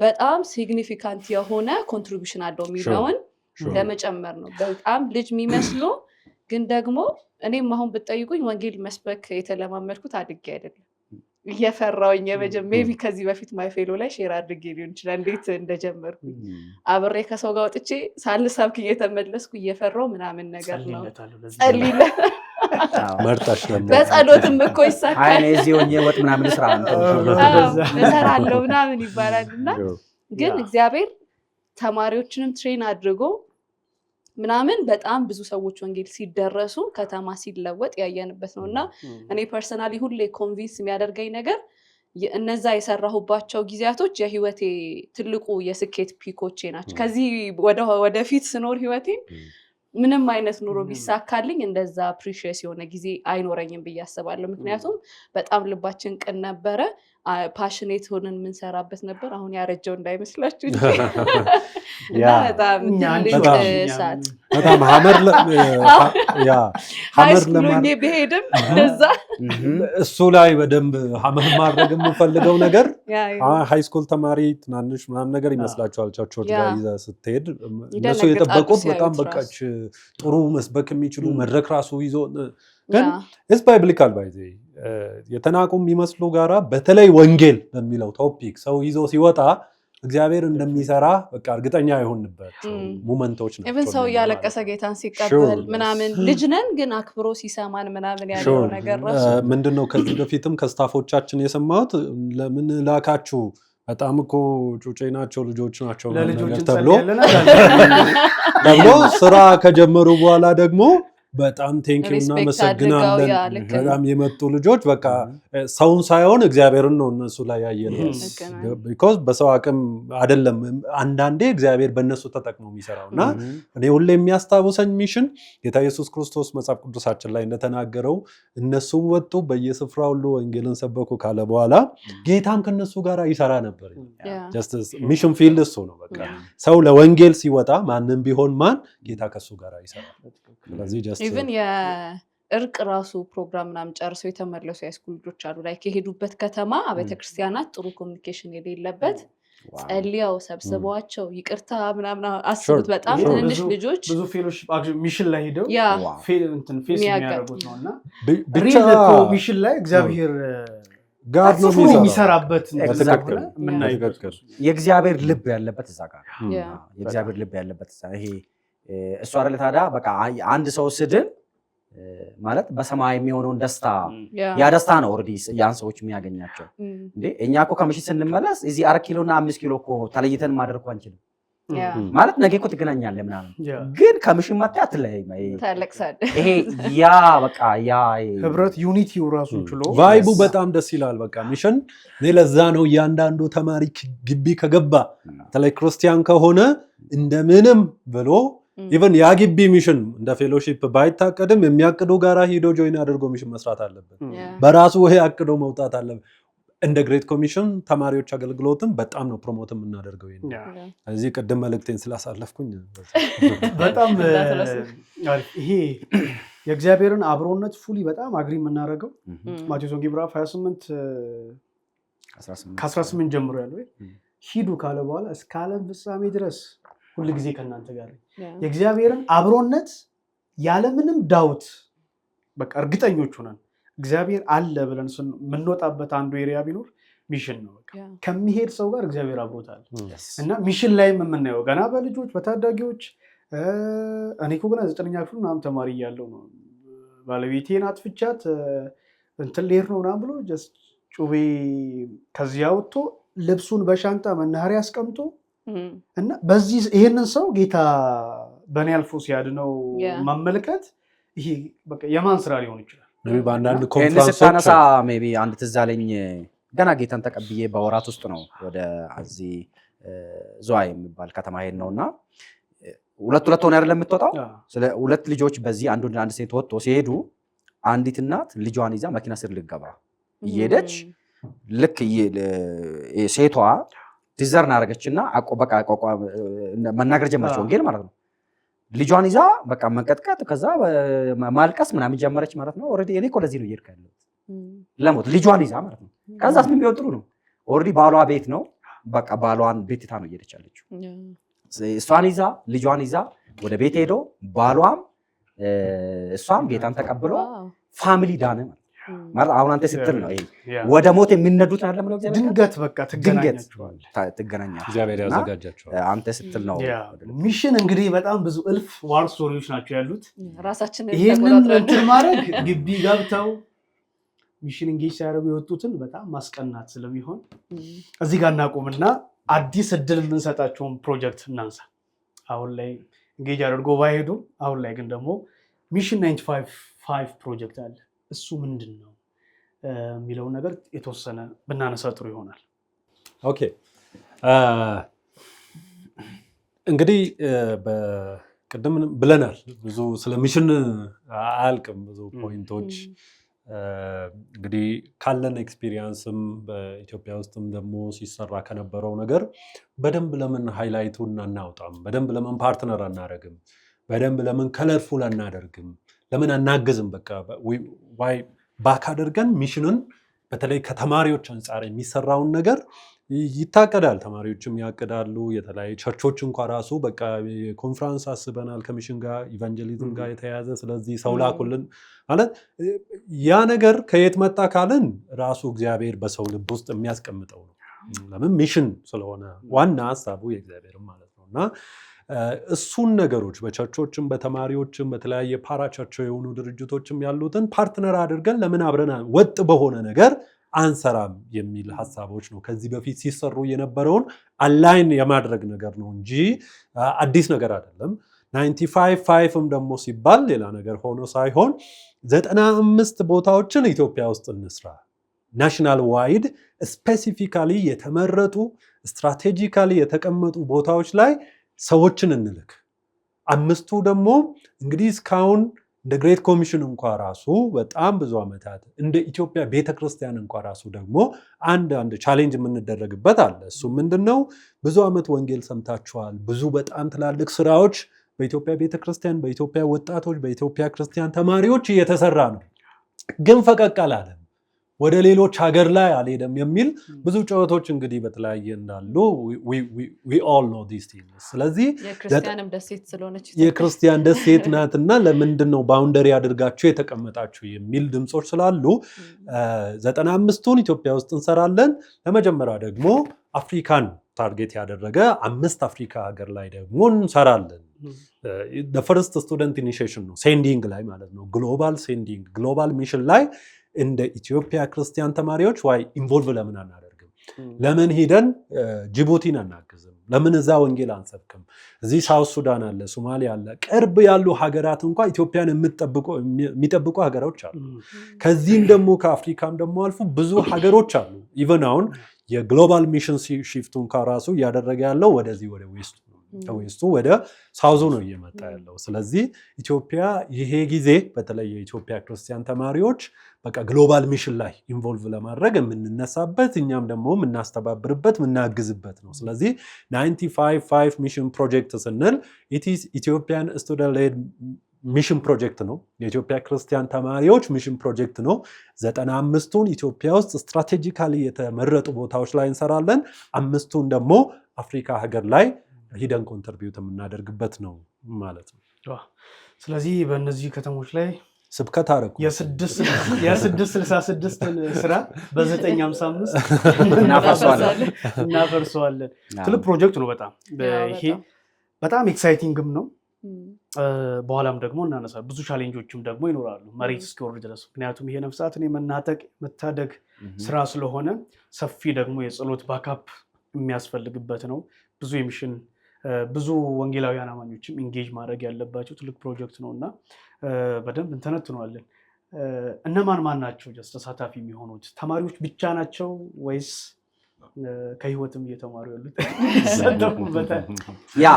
በጣም ሲግኒፊካንት የሆነ ኮንትሪቢዩሽን አለው የሚለውን ለመጨመር ነው። በጣም ልጅ የሚመስሉ ግን ደግሞ እኔም አሁን ብትጠይቁኝ ወንጌል መስበክ የተለማመድኩት አድጌ አይደለም እየፈራውኝ ሜቢ ከዚህ በፊት ማይፌሎ ላይ ሼር አድርጌ ሊሆን ይችላል እንዴት እንደጀመርኩኝ አብሬ ከሰው ጋር ወጥቼ ሳልሳብክ እየተመለስኩ እየፈራው ምናምን ነገር ነው። ጸልይለ መርጣሽ ነው በጸሎትም እኮ ይሳካል። አይ እዚህ ሆኜ ወጥ ምናምን ስራ እሰራለሁ ምናምን ይባላልና ግን እግዚአብሔር ተማሪዎችንም ትሬን አድርጎ ምናምን በጣም ብዙ ሰዎች ወንጌል ሲደረሱ ከተማ ሲለወጥ ያየንበት ነውና እኔ ፐርሰናሊ ሁሌ ኮንቪንስ የሚያደርገኝ ነገር እነዛ የሰራሁባቸው ጊዜያቶች የህይወቴ ትልቁ የስኬት ፒኮቼ ናቸው። ከዚህ ወደፊት ስኖር ህይወቴ ምንም አይነት ኑሮ ቢሳካልኝ እንደዛ ፕሪሺየስ የሆነ ጊዜ አይኖረኝም ብዬ አስባለሁ። ምክንያቱም በጣም ልባችን ቅን ነበረ፣ ፓሽኔት ሆነን የምንሰራበት ነበር። አሁን ያረጀው እንዳይመስላችሁ እንጂ በጣም ሰዓት በጣም ሀመር ለማድረግ ብሄድም እዛ እሱ ላይ በደንብ ሀመር ማድረግ የምፈልገው ነገር ሃይስኩል ተማሪ ትናንሽ ምናምን ነገር ይመስላችኋል። ቸርቾች ጋር ይዘህ ስትሄድ እነሱ የጠበቁት በጣም በቃች ጥሩ መስበክ የሚችሉ መድረክ ራሱ ይዞ ግን it's biblical by the የተናቁ የሚመስሉ ጋራ በተለይ ወንጌል በሚለው ቶፒክ ሰው ይዞ ሲወጣ እግዚአብሔር እንደሚሰራ በቃ እርግጠኛ የሆንንባቸው ሞመንቶች ናቸው። ኢቭን ሰው ያለቀሰ ጌታን ሲቀበል ምናምን ልጅ ነን ግን አክብሮ ሲሰማን ምናምን ያለው ነገር ራሱ ምንድነው ከዚህ በፊትም ከስታፎቻችን የሰማሁት ለምን ላካችሁ በጣም እኮ ጩጬ ናቸው ልጆች ናቸው ተብሎ ስራ ከጀመሩ በኋላ ደግሞ በጣም ቴንኪው እናመሰግናለን። በጣም የመጡ ልጆች በቃ ሰውን ሳይሆን እግዚአብሔርን ነው እነሱ ላይ ያየነው። ቢኮዝ በሰው አቅም አይደለም አንዳንዴ እግዚአብሔር በእነሱ ተጠቅሞ የሚሰራውና እኔ ሁሌ የሚያስታውሰኝ ሚሽን ጌታ ኢየሱስ ክርስቶስ መጽሐፍ ቅዱሳችን ላይ እንደተናገረው እነሱም ወጡ በየስፍራው ሁሉ ወንጌልን ሰበኩ ካለ በኋላ ጌታም ከነሱ ጋር ይሰራ ነበር። ሚሽን ፊልድ እሱ ነው። በቃ ሰው ለወንጌል ሲወጣ ማንም ቢሆን ማን ጌታ ከሱ ጋር ይሰራል። ስለዚህ ኢቭን የእርቅ ራሱ ፕሮግራም ምናምን ጨርሰው የተመለሱ የሃይስኩል ልጆች አሉ። ላይ ከሄዱበት ከተማ ቤተክርስቲያናት ጥሩ ኮሚኒኬሽን የሌለበት ጸልያው ሰብስበዋቸው ይቅርታ ምናምን አስቡት። በጣም ትንንሽ ልጆች ብዙ ፌሎሺፕ ሚሽን ላይ ሄደው ፌስ የሚያደርጉት ነውና ብቻ ሚሽን ላይ እግዚአብሔር ጋር ነው የሚሰራበት የእግዚአብሔር ልብ ያለበት እዛ ጋር የእግዚአብሔር ልብ ያለበት እዛ ይሄ እሱ አይደለ ታዲያ በቃ አንድ ሰው ስድን ማለት በሰማይ የሚሆነውን ደስታ ያ ደስታ ነው ኦልሬዲ ያን ሰዎች የሚያገኛቸው እንዴ። እኛ እኮ ከምሽት ስንመለስ እዚህ 4 ኪሎ እና 5 ኪሎ እኮ ተለይተን ማድረግ አንችልም ማለት ነገ እኮ ትገናኛለህ ምናምን፣ ግን ከምሽት መጣ አትለይም ታለቅሳለህ። ይሄ ያ በቃ ያ ህብረት ዩኒቲው ራሱ ችሎ ቫይቡ በጣም ደስ ይላል። በቃ ሚሽን ለዛ ነው እያንዳንዱ ተማሪ ግቢ ከገባ በተለይ ክርስቲያን ከሆነ እንደምንም ብሎ ኢቨን ያ ግቢ ሚሽን እንደ ፌሎሺፕ ባይታቀድም የሚያቅዱ ጋራ ሂዶ ጆይን አድርጎ ሚሽን መስራት አለበት። በራሱ ይሄ አቅዶ መውጣት አለበት። እንደ ግሬት ኮሚሽን ተማሪዎች አገልግሎትም በጣም ነው ፕሮሞት የምናደርገው። እዚህ ቅድም መልእክቴን ስላሳለፍኩኝ በጣም ይሄ የእግዚአብሔርን አብሮነት ፉሊ በጣም አግሪ የምናደርገው ማቴዎስ ወንጌል ምዕራፍ 28 ከ18 ጀምሮ ያለው ሂዱ ካለ በኋላ እስከ ዓለም ፍጻሜ ድረስ ሁሉ ጊዜ ከእናንተ ጋር የእግዚአብሔርን አብሮነት ያለምንም ዳውት በቃ እርግጠኞች ሆነን እግዚአብሔር አለ ብለን የምንወጣበት አንዱ ኤሪያ ቢኖር ሚሽን ነው። በቃ ከሚሄድ ሰው ጋር እግዚአብሔር አብሮታል እና ሚሽን ላይም የምናየው ገና በልጆች በታዳጊዎች እኔ እኮ ገና 9ኛ ክፍል ምናምን ተማሪ እያለሁ ነው ባለቤቴን አጥፍቻት እንትን ልሄድ ነው ምናምን ብሎ ጀስት ጩቤ ከዚያ ወጥቶ ልብሱን በሻንጣ መናኸሪያ አስቀምጦ እና በዚህ ይሄንን ሰው ጌታ በእኔ አልፎ ሲያድነው መመልከት ይሄ በቃ የማን ስራ ሊሆን ይችላል? በአንዳንድ ኮንፈረንሶች ስታነሳ ሜይ ቢ አንድ ትዝ አለኝ። ገና ጌታን ተቀብዬ በወራት ውስጥ ነው ወደ እዚህ ዝዋይ የሚባል ከተማ ሄድ ነውና ሁለት ሆነ አይደለም የምትወጣው። ስለ ሁለት ልጆች በዚህ አንድ ሴት ወጥቶ ሲሄዱ አንዲት እናት ልጇን ይዛ መኪና ስር ልገባ እየሄደች ልክ ሴቷ ዲዘርን አደረገችና በቃ መናገር ጀመረች ወንጌል ማለት ነው። ልጇን ይዛ በቃ መንቀጥቀጥ ከዛ ማልቀስ ምናምን ጀመረች ማለት ነው። ኦልሬዲ እኔ እኮ ለዚህ ነው እየሄድኩ ያለሁት ለሞት ልጇን ይዛ ማለት ነው። ከዛስ ምን ቢሆን ጥሩ ነው? ኦልሬዲ ባሏ ቤት ነው በቃ ባሏን ቤት ትታ ነው እየሄደች ያለችው። እሷን ይዛ ልጇን ይዛ ወደ ቤት ሄዶ ባሏም እሷም ጌታን ተቀብሎ ፋሚሊ ዳነ ማለት አሁን አንተ ስትል ነው ይሄ ወደ ሞት የሚነዱት አይደለም ነው እግዚአብሔር ድንገት በቃ ትገናኛቸዋል እግዚአብሔር ያዘጋጃቸዋል አንተ ስትል ነው። ሚሽን እንግዲህ በጣም ብዙ እልፍ ዋር ስቶሪዎች ናቸው ያሉት። ራሳችንን ይሄንን እንትን ማድረግ ግቢ ገብተው ሚሽን እንጌጅ ሲያደርጉ የወጡትን በጣም ማስቀናት ስለሚሆን እዚህ ጋር እናቆምና አዲስ እድል የምንሰጣቸውን ፕሮጀክት እናንሳ። አሁን ላይ እንጌጅ አድርጎ ባይሄዱ አሁን ላይ ግን ደግሞ ሚሽን 95 ፕሮጀክት አለ። እሱ ምንድን ነው የሚለውን ነገር የተወሰነ ብናነሳ ጥሩ ይሆናል። ኦኬ እንግዲህ በቅድም ብለናል ብዙ ስለ ሚሽን አያልቅም ብዙ ፖይንቶች እንግዲህ ካለን ኤክስፒሪየንስም በኢትዮጵያ ውስጥም ደግሞ ሲሰራ ከነበረው ነገር በደንብ ለምን ሃይላይቱን አናውጣም? በደንብ ለምን ፓርትነር አናደርግም? በደንብ ለምን ከለርፉል አናደርግም? ለምን አናገዝም? በቃ ዋይ ባክ አድርገን ሚሽንን በተለይ ከተማሪዎች አንጻር የሚሰራውን ነገር ይታቀዳል። ተማሪዎችም ያቅዳሉ። የተለያዩ ቸርቾች እንኳ ራሱ በቃ ኮንፈረንስ አስበናል ከሚሽን ጋር ኢቫንጀሊዝም ጋር የተያያዘ ስለዚህ ሰው ላኩልን ማለት ያ ነገር ከየት መጣ ካልን ራሱ እግዚአብሔር በሰው ልብ ውስጥ የሚያስቀምጠው ነው። ለምን ሚሽን ስለሆነ ዋና ሀሳቡ የእግዚአብሔርም ማለት ነው። እና እሱን ነገሮች በቸርቾችም በተማሪዎችም በተለያየ ፓራቸርቸው የሆኑ ድርጅቶችም ያሉትን ፓርትነር አድርገን ለምን አብረን ወጥ በሆነ ነገር አንሰራም የሚል ሀሳቦች ነው። ከዚህ በፊት ሲሰሩ የነበረውን አላይን የማድረግ ነገር ነው እንጂ አዲስ ነገር አይደለም። 95.5ም ደግሞ ሲባል ሌላ ነገር ሆኖ ሳይሆን 95 ቦታዎችን ኢትዮጵያ ውስጥ እንስራ። ናሽናል ዋይድ ስፔሲፊካሊ የተመረጡ ስትራቴጂካሊ የተቀመጡ ቦታዎች ላይ ሰዎችን እንልክ። 5ቱ ደግሞ እንግዲህ እስካሁን እንደ ግሬት ኮሚሽን እንኳ ራሱ በጣም ብዙ ዓመታት እንደ ኢትዮጵያ ቤተክርስቲያን እንኳ ራሱ ደግሞ አንድ ቻሌንጅ የምንደረግበት አለ። እሱ ምንድነው? ብዙ ዓመት ወንጌል ሰምታችኋል። ብዙ በጣም ትላልቅ ስራዎች በኢትዮጵያ ቤተክርስቲያን፣ በኢትዮጵያ ወጣቶች፣ በኢትዮጵያ ክርስቲያን ተማሪዎች እየተሰራ ነው። ግን ፈቀቅ አላለም፣ ወደ ሌሎች ሀገር ላይ አልሄደም የሚል ብዙ ጨዋታዎች እንግዲህ በተለያየ እንዳሉ we all know these things። ስለዚህ የክርስቲያን ደሴት ናትና ለምንድን ነው ባውንደሪ አድርጋችሁ የተቀመጣችሁ የሚል ድምጾች ስላሉ 95ቱን ኢትዮጵያ ውስጥ እንሰራለን። ለመጀመሪያ ደግሞ አፍሪካን ታርጌት ያደረገ 5 አፍሪካ ሀገር ላይ ደግሞ እንሰራለን። the first student initiation ነው፣ ሴንዲንግ ላይ ማለት ነው። ግሎባል ሴንዲንግ ግሎባል ሚሽን ላይ እንደ ኢትዮጵያ ክርስቲያን ተማሪዎች ዋይ ኢንቮልቭ ለምን አናደርግም? ለምን ሄደን ጅቡቲን አናግዝም? ለምን እዛ ወንጌል አንሰብክም? እዚህ ሳውት ሱዳን አለ፣ ሶማሊያ አለ፣ ቅርብ ያሉ ሀገራት እንኳ ኢትዮጵያን የሚጠብቁ ሀገሮች አሉ። ከዚህም ደግሞ ከአፍሪካም ደግሞ አልፎ ብዙ ሀገሮች አሉ። ኢቨን አሁን የግሎባል ሚሽን ሺፍቱን ከራሱ እያደረገ ያለው ወደዚህ ወደ ዌስቱ ወደ ሳውዙ ነው እየመጣ ያለው። ስለዚህ ኢትዮጵያ ይሄ ጊዜ በተለይ የኢትዮጵያ ክርስቲያን ተማሪዎች በቃ ግሎባል ሚሽን ላይ ኢንቮልቭ ለማድረግ የምንነሳበት እኛም ደግሞ የምናስተባብርበት የምናግዝበት ነው። ስለዚህ 95.5 ሚሽን ፕሮጀክት ስንል ኢትዮጵያን ስቱደንት ሌድ ሚሽን ፕሮጀክት ነው። የኢትዮጵያ ክርስቲያን ተማሪዎች ሚሽን ፕሮጀክት ነው። 95ቱን ኢትዮጵያ ውስጥ ስትራቴጂካሊ የተመረጡ ቦታዎች ላይ እንሰራለን። 5ቱን ደግሞ አፍሪካ ሀገር ላይ ሂደን ኮንትሪቢዩት የምናደርግበት ነው ማለት ነው። ስለዚህ በእነዚህ ከተሞች ላይ ስብከት አደረኩ የ666ን ስራ በ955 እናፈርሰዋለን። ትልቅ ፕሮጀክት ነው በጣም ይሄ በጣም ኤክሳይቲንግም ነው። በኋላም ደግሞ እናነሳለን። ብዙ ቻሌንጆችም ደግሞ ይኖራሉ መሬት እስኪወርድ ድረስ። ምክንያቱም ይሄ ነፍሳትን የመናጠቅ መታደግ ስራ ስለሆነ ሰፊ ደግሞ የጸሎት ባካፕ የሚያስፈልግበት ነው። ብዙ የሚሽን ብዙ ወንጌላውያን አማኞችም ኢንጌጅ ማድረግ ያለባቸው ትልቅ ፕሮጀክት ነው እና በደንብ እንተነትነዋለን። እነማን ናቸው ተሳታፊ የሚሆኑት? ተማሪዎች ብቻ ናቸው ወይስ ከህይወትም እየተማሩ ያሉት ይሳተፉበታል? ያ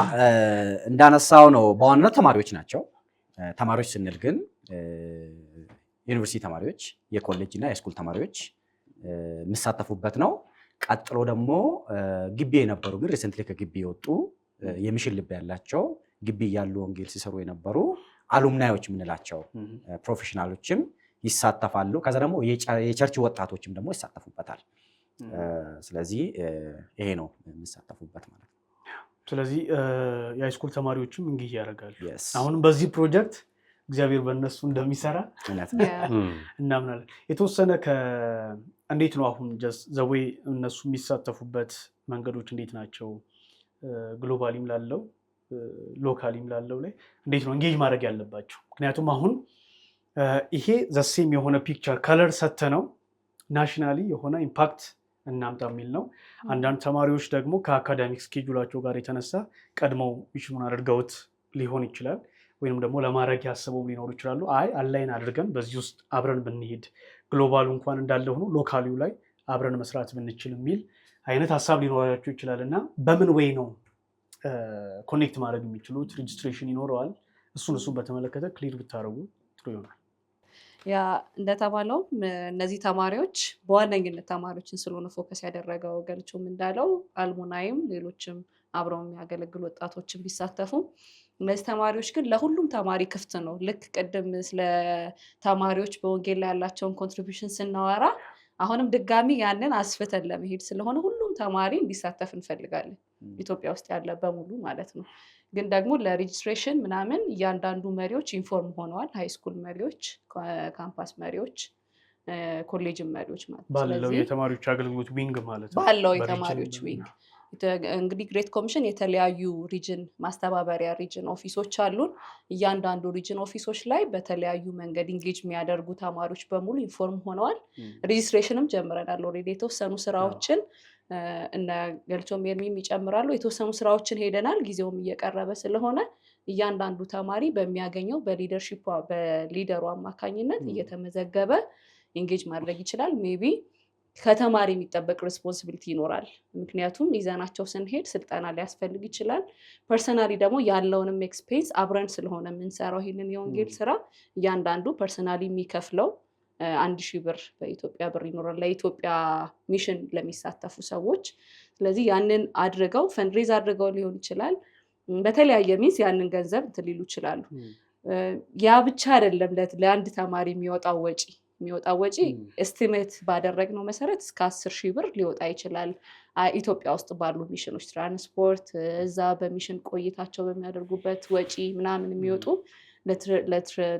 እንዳነሳው ነው በዋናነት ተማሪዎች ናቸው። ተማሪዎች ስንል ግን ዩኒቨርሲቲ ተማሪዎች፣ የኮሌጅ እና የስኩል ተማሪዎች የሚሳተፉበት ነው። ቀጥሎ ደግሞ ግቢ የነበሩ ግን ሪሰንትሊ ከግቢ የወጡ የሚሽን ልብ ያላቸው ግቢ ያሉ ወንጌል ሲሰሩ የነበሩ አሉምናዮች የምንላቸው ፕሮፌሽናሎችም ይሳተፋሉ። ከዛ ደግሞ የቸርች ወጣቶችም ደግሞ ይሳተፉበታል። ስለዚህ ይሄ ነው የሚሳተፉበት ማለት ነው። ስለዚህ የሃይስኩል ተማሪዎችም እንግዲህ ያደርጋሉ። አሁንም በዚህ ፕሮጀክት እግዚአብሔር በእነሱ እንደሚሰራ እናምናለን። የተወሰነ እንዴት ነው አሁን ዘዌ እነሱ የሚሳተፉበት መንገዶች እንዴት ናቸው? ግሎባሊም ላለው ሎካሊም ላለው ላይ እንዴት ነው እንጌጅ ማድረግ ያለባቸው? ምክንያቱም አሁን ይሄ ዘሴም የሆነ ፒክቸር ከለር ሰተነው ናሽናሊ የሆነ ኢምፓክት እናምጣ የሚል ነው። አንዳንድ ተማሪዎች ደግሞ ከአካዳሚክ ስኬጁላቸው ጋር የተነሳ ቀድመው ሚሽኑን አድርገውት ሊሆን ይችላል፣ ወይም ደግሞ ለማድረግ ያስበው ሊኖሩ ይችላሉ። አላይን አድርገን በዚህ ውስጥ አብረን ብንሄድ ግሎባሉ እንኳን እንዳለ ሆኖ ሎካሊው ላይ አብረን መስራት ብንችል የሚል አይነት ሀሳብ ሊኖራቸው ይችላል እና በምን ወይ ነው ኮኔክት ማድረግ የሚችሉት? ሬጅስትሬሽን ይኖረዋል። እሱን በተመለከተ ክሊር ብታደርጉ ጥሩ ይሆናል። ያ እንደተባለው እነዚህ ተማሪዎች በዋነኝነት ተማሪዎችን ስለሆነ ፎከስ ያደረገው ገልጾም እንዳለው አልሙናይም ሌሎችም አብረው የሚያገለግሉ ወጣቶችን ቢሳተፉ፣ እነዚህ ተማሪዎች ግን ለሁሉም ተማሪ ክፍት ነው። ልክ ቅድም ስለ ተማሪዎች በወንጌል ላይ ያላቸውን ኮንትሪቢዩሽን ስናወራ አሁንም ድጋሚ ያንን አስፍተን ለመሄድ ስለሆነ ሁሉም ተማሪ እንዲሳተፍ እንፈልጋለን፣ ኢትዮጵያ ውስጥ ያለ በሙሉ ማለት ነው። ግን ደግሞ ለሬጅስትሬሽን ምናምን እያንዳንዱ መሪዎች ኢንፎርም ሆነዋል። ሃይስኩል መሪዎች፣ ካምፓስ መሪዎች፣ ኮሌጅ መሪዎች ማለት ባለው የተማሪዎች አገልግሎት ዊንግ ማለት ነው። ባለው የተማሪዎች ዊንግ እንግዲህ ግሬት ኮሚሽን የተለያዩ ሪጅን ማስተባበሪያ ሪጅን ኦፊሶች አሉን። እያንዳንዱ ሪጅን ኦፊሶች ላይ በተለያዩ መንገድ ኢንጌጅ የሚያደርጉ ተማሪዎች በሙሉ ኢንፎርም ሆነዋል። ሬጂስትሬሽንም ጀምረናል። ኦልሬዲ የተወሰኑ ስራዎችን እነ ገልቾም የሚም ይጨምራሉ። የተወሰኑ ስራዎችን ሄደናል። ጊዜውም እየቀረበ ስለሆነ እያንዳንዱ ተማሪ በሚያገኘው በሊደሩ አማካኝነት እየተመዘገበ ኢንጌጅ ማድረግ ይችላል። ሜቢ ከተማሪ የሚጠበቅ ሬስፖንሲቢሊቲ ይኖራል። ምክንያቱም ይዘናቸው ስንሄድ ስልጠና ሊያስፈልግ ይችላል። ፐርሰናሊ ደግሞ ያለውንም ኤክስፔንስ አብረን ስለሆነ የምንሰራው ይህንን የወንጌል ስራ እያንዳንዱ ፐርሰናሊ የሚከፍለው 1000 ብር በኢትዮጵያ ብር ይኖራል ለኢትዮጵያ ሚሽን ለሚሳተፉ ሰዎች። ስለዚህ ያንን አድርገው ፈንድሬዝ አድርገው ሊሆን ይችላል። በተለያየ ሚንስ ያንን ገንዘብ እንትን ሊሉ ይችላሉ። ያ ብቻ አይደለም ለአንድ ተማሪ የሚወጣው ወጪ ኤስቲሜት ባደረግነው መሰረት እስከ 10,000 ብር ሊወጣ ይችላል። ኢትዮጵያ ውስጥ ባሉ ሚሽኖች ትራንስፖርት፣ እዛ በሚሽን ቆይታቸው በሚያደርጉበት ወጪ ምናምን የሚወጡ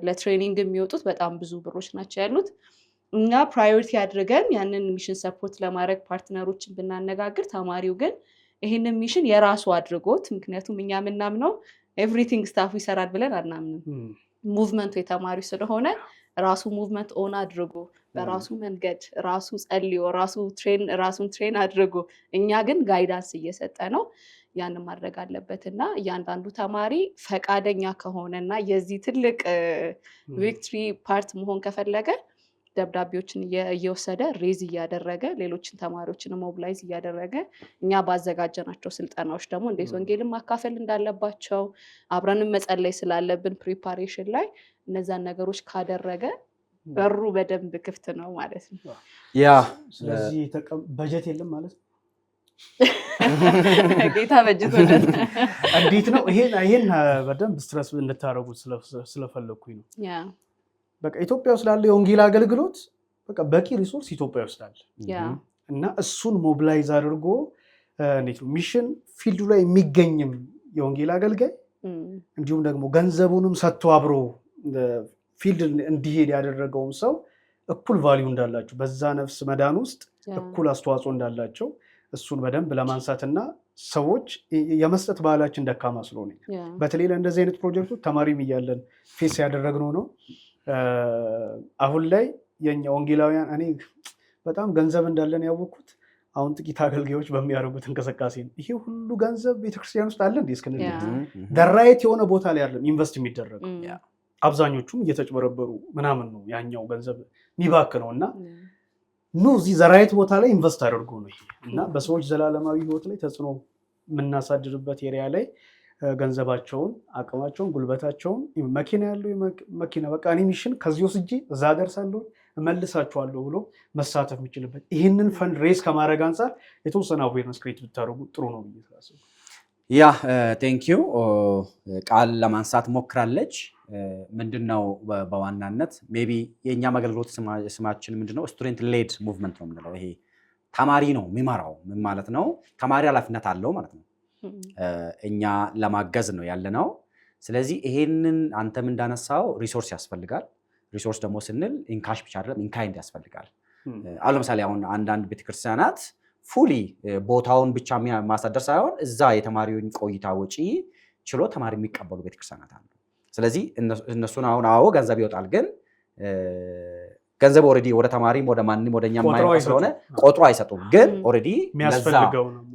ለትሬኒንግ የሚወጡት በጣም ብዙ ብሮች ናቸው ያሉት። እኛ ፕራዮሪቲ አድርገን ያንን ሚሽን ሰፖርት ለማድረግ ፓርትነሮችን ብናነጋግር፣ ተማሪው ግን ይህንን ሚሽን የራሱ አድርጎት፣ ምክንያቱም እኛ የምናምነው ኤቭሪቲንግ ስታፉ ይሰራል ብለን አናምንም። ሙቭመንቱ የተማሪው ስለሆነ ራሱ ሙቭመንት ኦን አድርጎ በራሱ መንገድ ራሱ ጸልዮ ራሱን ትሬን አድርጎ፣ እኛ ግን ጋይዳንስ እየሰጠ ነው። ያንን ማድረግ አለበት እና እያንዳንዱ ተማሪ ፈቃደኛ ከሆነና የዚህ ትልቅ ቪክትሪ ፓርት መሆን ከፈለገ ደብዳቤዎችን እየወሰደ ሬዝ እያደረገ ሌሎችን ተማሪዎችን ሞቢላይዝ እያደረገ እኛ ባዘጋጀናቸው ስልጠናዎች ደግሞ እንዴት ወንጌልን ማካፈል እንዳለባቸው አብረንም መጸለይ ስላለብን ፕሪፓሬሽን ላይ እነዛን ነገሮች ካደረገ በሩ በደንብ ክፍት ነው ማለት ነው። ስለዚህ በጀት የለም ማለት ነው። ጌታ በጀትነት እንዴት ነው? ይሄን በደንብ ስትረስ እንድታደርጉት ስለፈለኩኝ ነው። በቃ ኢትዮጵያ ውስጥ ላለ የወንጌል አገልግሎት በቃ በቂ ሪሶርስ ኢትዮጵያ ውስጥ አለ እና እሱን ሞቢላይዝ አድርጎ እንዴት ነው ሚሽን ፊልዱ ላይ የሚገኝም የወንጌል አገልጋይ እንዲሁም ደግሞ ገንዘቡንም ሰጥቶ አብሮ ፊልድ እንዲሄድ ያደረገውን ሰው እኩል ቫሊዩ እንዳላቸው በዛ ነፍስ መዳን ውስጥ እኩል አስተዋጽኦ እንዳላቸው እሱን በደንብ ለማንሳትና ሰዎች የመስጠት ባህላችን ደካማ ስለሆነ በተለይ ለእንደዚህ አይነት ፕሮጀክቶች ተማሪም እያለን ፌስ ያደረግነው ነው። አሁን ላይ የኛ ወንጌላውያን እኔ በጣም ገንዘብ እንዳለን ያወቅኩት አሁን ጥቂት አገልጋዮች በሚያደርጉት እንቅስቃሴ ነው። ይሄ ሁሉ ገንዘብ ቤተክርስቲያን ውስጥ አለ እንዴ እስክንል ደራይት የሆነ ቦታ ላይ አይደለም ኢንቨስት የሚደረገው። አብዛኞቹም እየተጭበረበሩ ምናምን ነው ያኛው ገንዘብ የሚባክነው እና እዚህ ዘራይት ቦታ ላይ ኢንቨስት አድርጎ ነው ይሄ እና በሰዎች ዘላለማዊ ህይወት ላይ ተጽዕኖ የምናሳድርበት ኤሪያ ላይ ገንዘባቸውን፣ አቅማቸውን፣ ጉልበታቸውን መኪና ያለው መኪና በቃ እኔ ሚሽን ከዚህ ወስጄ እዛ ደርሳለሁ እመልሳቸዋለሁ ብሎ መሳተፍ የሚችልበት ይህንን ፈንድ ሬዝ ከማድረግ አንጻር የተወሰነ አዌርነስ ክሬት ብታደርጉ ጥሩ ነው ብዬ ስላሰብኩ ቴንኪዩ ቃል ለማንሳት ሞክራለች። ምንድነው በዋናነት ሜይ ቢ የእኛም አገልግሎት ስማችን ምንድነው ስቱደንት ሌድ ሙቭመንት ነው የምንለው። ይሄ ተማሪ ነው የሚመራው። ምን ማለት ነው? ተማሪ ኃላፊነት አለው ማለት ነው። እኛ ለማገዝ ነው ያለነው። ስለዚህ ይሄንን አንተም እንዳነሳው ሪሶርስ ያስፈልጋል። ሪሶርስ ደግሞ ስንል ኢንካሽ ብቻ አይደለም ኢንካይንድ ያስፈልጋል። አሁን ለምሳሌ አሁን አንዳንድ ቤተክርስቲያናት ፉሊ ቦታውን ብቻ ማሳደር ሳይሆን እዛ የተማሪውን ቆይታ ወጪ ችሎ ተማሪ የሚቀበሉ ቤተክርስቲያናት አሉ። ስለዚህ እነሱን አሁን ገንዘብ ይወጣል፣ ግን ገንዘብ ኦልሬዲ ወደ ተማሪም ወደ ማንንም ወደኛ የማይመጣ ስለሆነ ቆጥሮ አይሰጡም። ግን ኦልሬዲ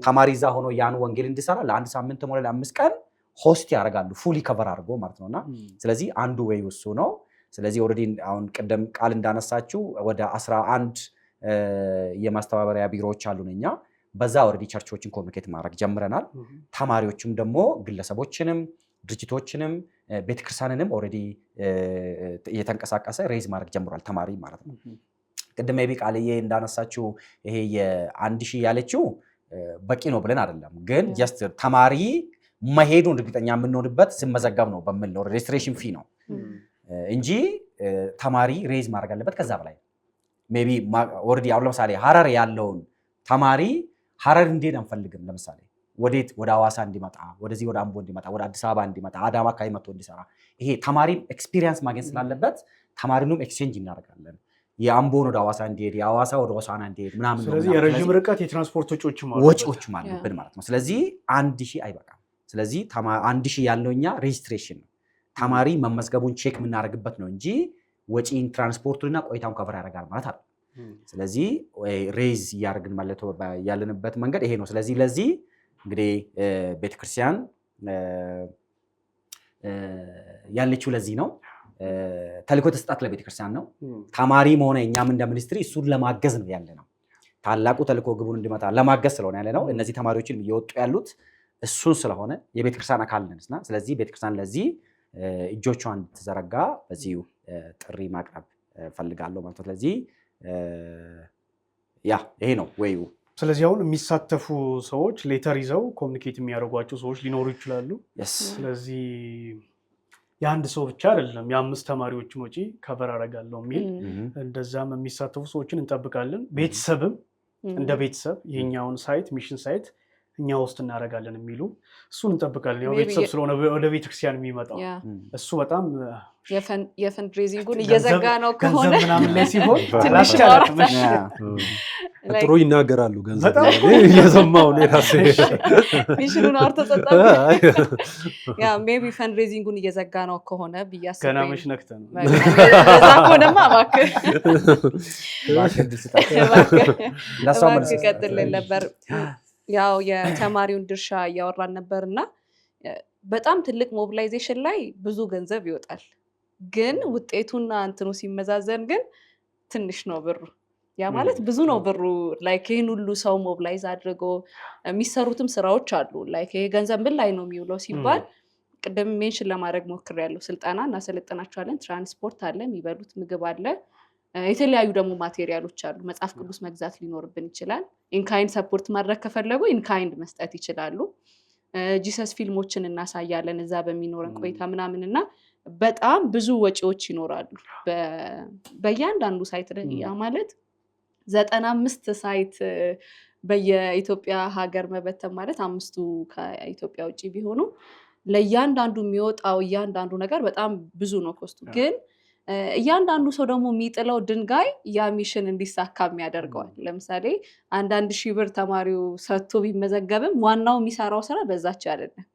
ተማሪ እዛ ሆኖ ያን ወንጌል እንዲሰራ ለአንድ ሳምንት ሆነ ለአምስት ቀን ሆስት ያደርጋሉ ፉሊ ከቨር አድርጎ ማለት ነውና ስለዚህ አንዱ ወይ እሱ ነው። ስለዚህ ኦልሬዲ አሁን ቀደም ቃል እንዳነሳችው ወደ 11 የማስተባበሪያ ቢሮዎች አሉን እኛ። በዛ ኦልሬዲ ቸርቾችን ኮሚኒኬት ማድረግ ጀምረናል። ተማሪዎችም ደግሞ ግለሰቦችንም ድርጅቶችንም ቤተክርስቲያንንም ኦልሬዲ እየተንቀሳቀሰ ሬዝ ማድረግ ጀምሯል ተማሪ ማለት ነው። ቅድም ቢ ቃልዬ እንዳነሳችው ይሄ የ1000 ያለችው በቂ ነው ብለን አይደለም፣ ግን ጀስት ተማሪ መሄዱን እርግጠኛ የምንሆንበት ስመዘገብ ነው በሚል ሬጅስትሬሽን ፊ ነው እንጂ ተማሪ ሬዝ ማድረግ አለበት ከዛ በላይ ሜይ ቢ ኦልሬዲ አሁን ለምሳሌ ሐረር ያለውን ተማሪ ሐረር እንዴት አንፈልግም። ለምሳሌ ወዴት ወደ ሐዋሳ እንዲመጣ፣ ወደዚህ ወደ አምቦ እንዲመጣ፣ ወደ አዲስ አበባ እንዲመጣ፣ አዳማ አካባቢ መጥቶ እንዲሰራ ይሄ ተማሪ ኤክስፒሪየንስ ማግኘት ስላለበት ተማሪንም ኤክስቼንጅ እናደርጋለን። የአምቦን ወደ ሐዋሳ እንዲሄድ የሐዋሳ ወደ ሆሳዕና እንዲሄድ ምናምን። ስለዚህ የረጅም ርቀት የትራንስፖርት ወጪዎችም አሉብን ማለት ነው። ስለዚህ 1000 አይበቃም። ስለዚህ 1000 ያለው እኛ ሬጅስትሬሽን ነው ተማሪ መመዝገቡን ቼክ የምናደርግበት ነው እንጂ ወጪን ትራንስፖርቱንና ቆይታውን ከቨር ያደርጋል ማለት አይደለም። ስለዚህ ሬዝ እያደረግን ማለት ያለንበት መንገድ ይሄ ነው። ስለዚህ ለዚህ እንግዲህ ቤተክርስቲያን ያለችው ለዚህ ነው። ተልእኮ ተሰጣት ለቤተክርስቲያን ነው። ተማሪም ሆነ እኛም እንደ ሚኒስትሪ እሱን ለማገዝ ነው ያለ ነው። ታላቁ ተልእኮ ግቡን እንዲመታ ለማገዝ ስለሆነ ያለ ነው። እነዚህ ተማሪዎችን እየወጡ ያሉት እሱን ስለሆነ የቤተክርስቲያን አካል ነንና ስለዚህ ቤተክርስቲያን ለዚህ እጆቿን እንድትዘረጋ በዚሁ ጥሪ ማቅረብ ፈልጋለሁ ማለት ነው። ስለዚህ ይሄ ነው ወይው። ስለዚህ አሁን የሚሳተፉ ሰዎች ሌተር ይዘው ኮሚኒኬት የሚያደርጓቸው ሰዎች ሊኖሩ ይችላሉ። ስለዚህ የአንድ ሰው ብቻ አይደለም የ5 ተማሪዎችን ወጪ ከቨር አደርጋለሁ የሚል እንደዛም የሚሳተፉ ሰዎችን እንጠብቃለን። ቤተሰብም እንደ ቤተሰብ ይሄኛውን ሳይት ሚሽን ሳይት እኛ ውስጥ እናደርጋለን የሚሉ እሱን እንጠብቃለን። ያው ቤተሰብ ስለሆነ ወደ ቤተክርስቲያን የሚመጣው እሱ በጣም የፈንድሬዚንጉን እየዘጋ ነው ከሆነ ምናምን ላይ ሲሆን ጥሩ ይናገራሉ። ገንዘብ እየሰማሁ ነው ራሴ ሚሽኑን አውርቶ ጸጣ ሜቢ ፈንድሬዚንጉን እየዘጋ ነው ከሆነ ብያስ ገና መች ነክተ ነው እዛ ከሆነማ እባክህ ቀጥልልን ነበር። ያው የተማሪውን ድርሻ እያወራን ነበርና በጣም ትልቅ ሞቢላይዜሽን ላይ ብዙ ገንዘብ ይወጣል፣ ግን ውጤቱና እንትኑ ሲመዛዘን ግን ትንሽ ነው ብሩ። ያ ማለት ብዙ ነው ብሩ። ላይክ ይሄን ሁሉ ሰው ሞቢላይዝ አድርጎ የሚሰሩትም ስራዎች አሉ። ላይክ ይሄ ገንዘብ ምን ላይ ነው የሚውለው ሲባል ቅድም ሜንሽን ለማድረግ ሞክሬያለሁ። ስልጠና እናሰለጥናቸዋለን፣ ትራንስፖርት አለ፣ የሚበሉት ምግብ አለ፣ የተለያዩ ደግሞ ማቴሪያሎች አሉ። መጽሐፍ ቅዱስ መግዛት ሊኖርብን ይችላል። ኢንካይንድ ሰፖርት ማድረግ ከፈለጉ ኢንካይንድ መስጠት ይችላሉ። ጂሰስ ፊልሞችን እናሳያለን እዛ በሚኖረን ቆይታ ምናምንና በጣም ብዙ ወጪዎች ይኖራሉ በእያንዳንዱ ሳይት ላይ። ያ ማለት 95 ሳይት በየኢትዮጵያ ሀገር መበተን ማለት 5ቱ ከኢትዮጵያ ውጭ ቢሆኑ ለእያንዳንዱ የሚወጣው እያንዳንዱ ነገር በጣም ብዙ ነው ኮስቱ። ግን እያንዳንዱ ሰው ደግሞ የሚጥለው ድንጋይ ያ ሚሽን እንዲሳካም ያደርገዋል። ለምሳሌ 1,000 ብር ተማሪው ሰጥቶ ቢመዘገብም ዋናው የሚሰራው ስራ በዛች አይደለም።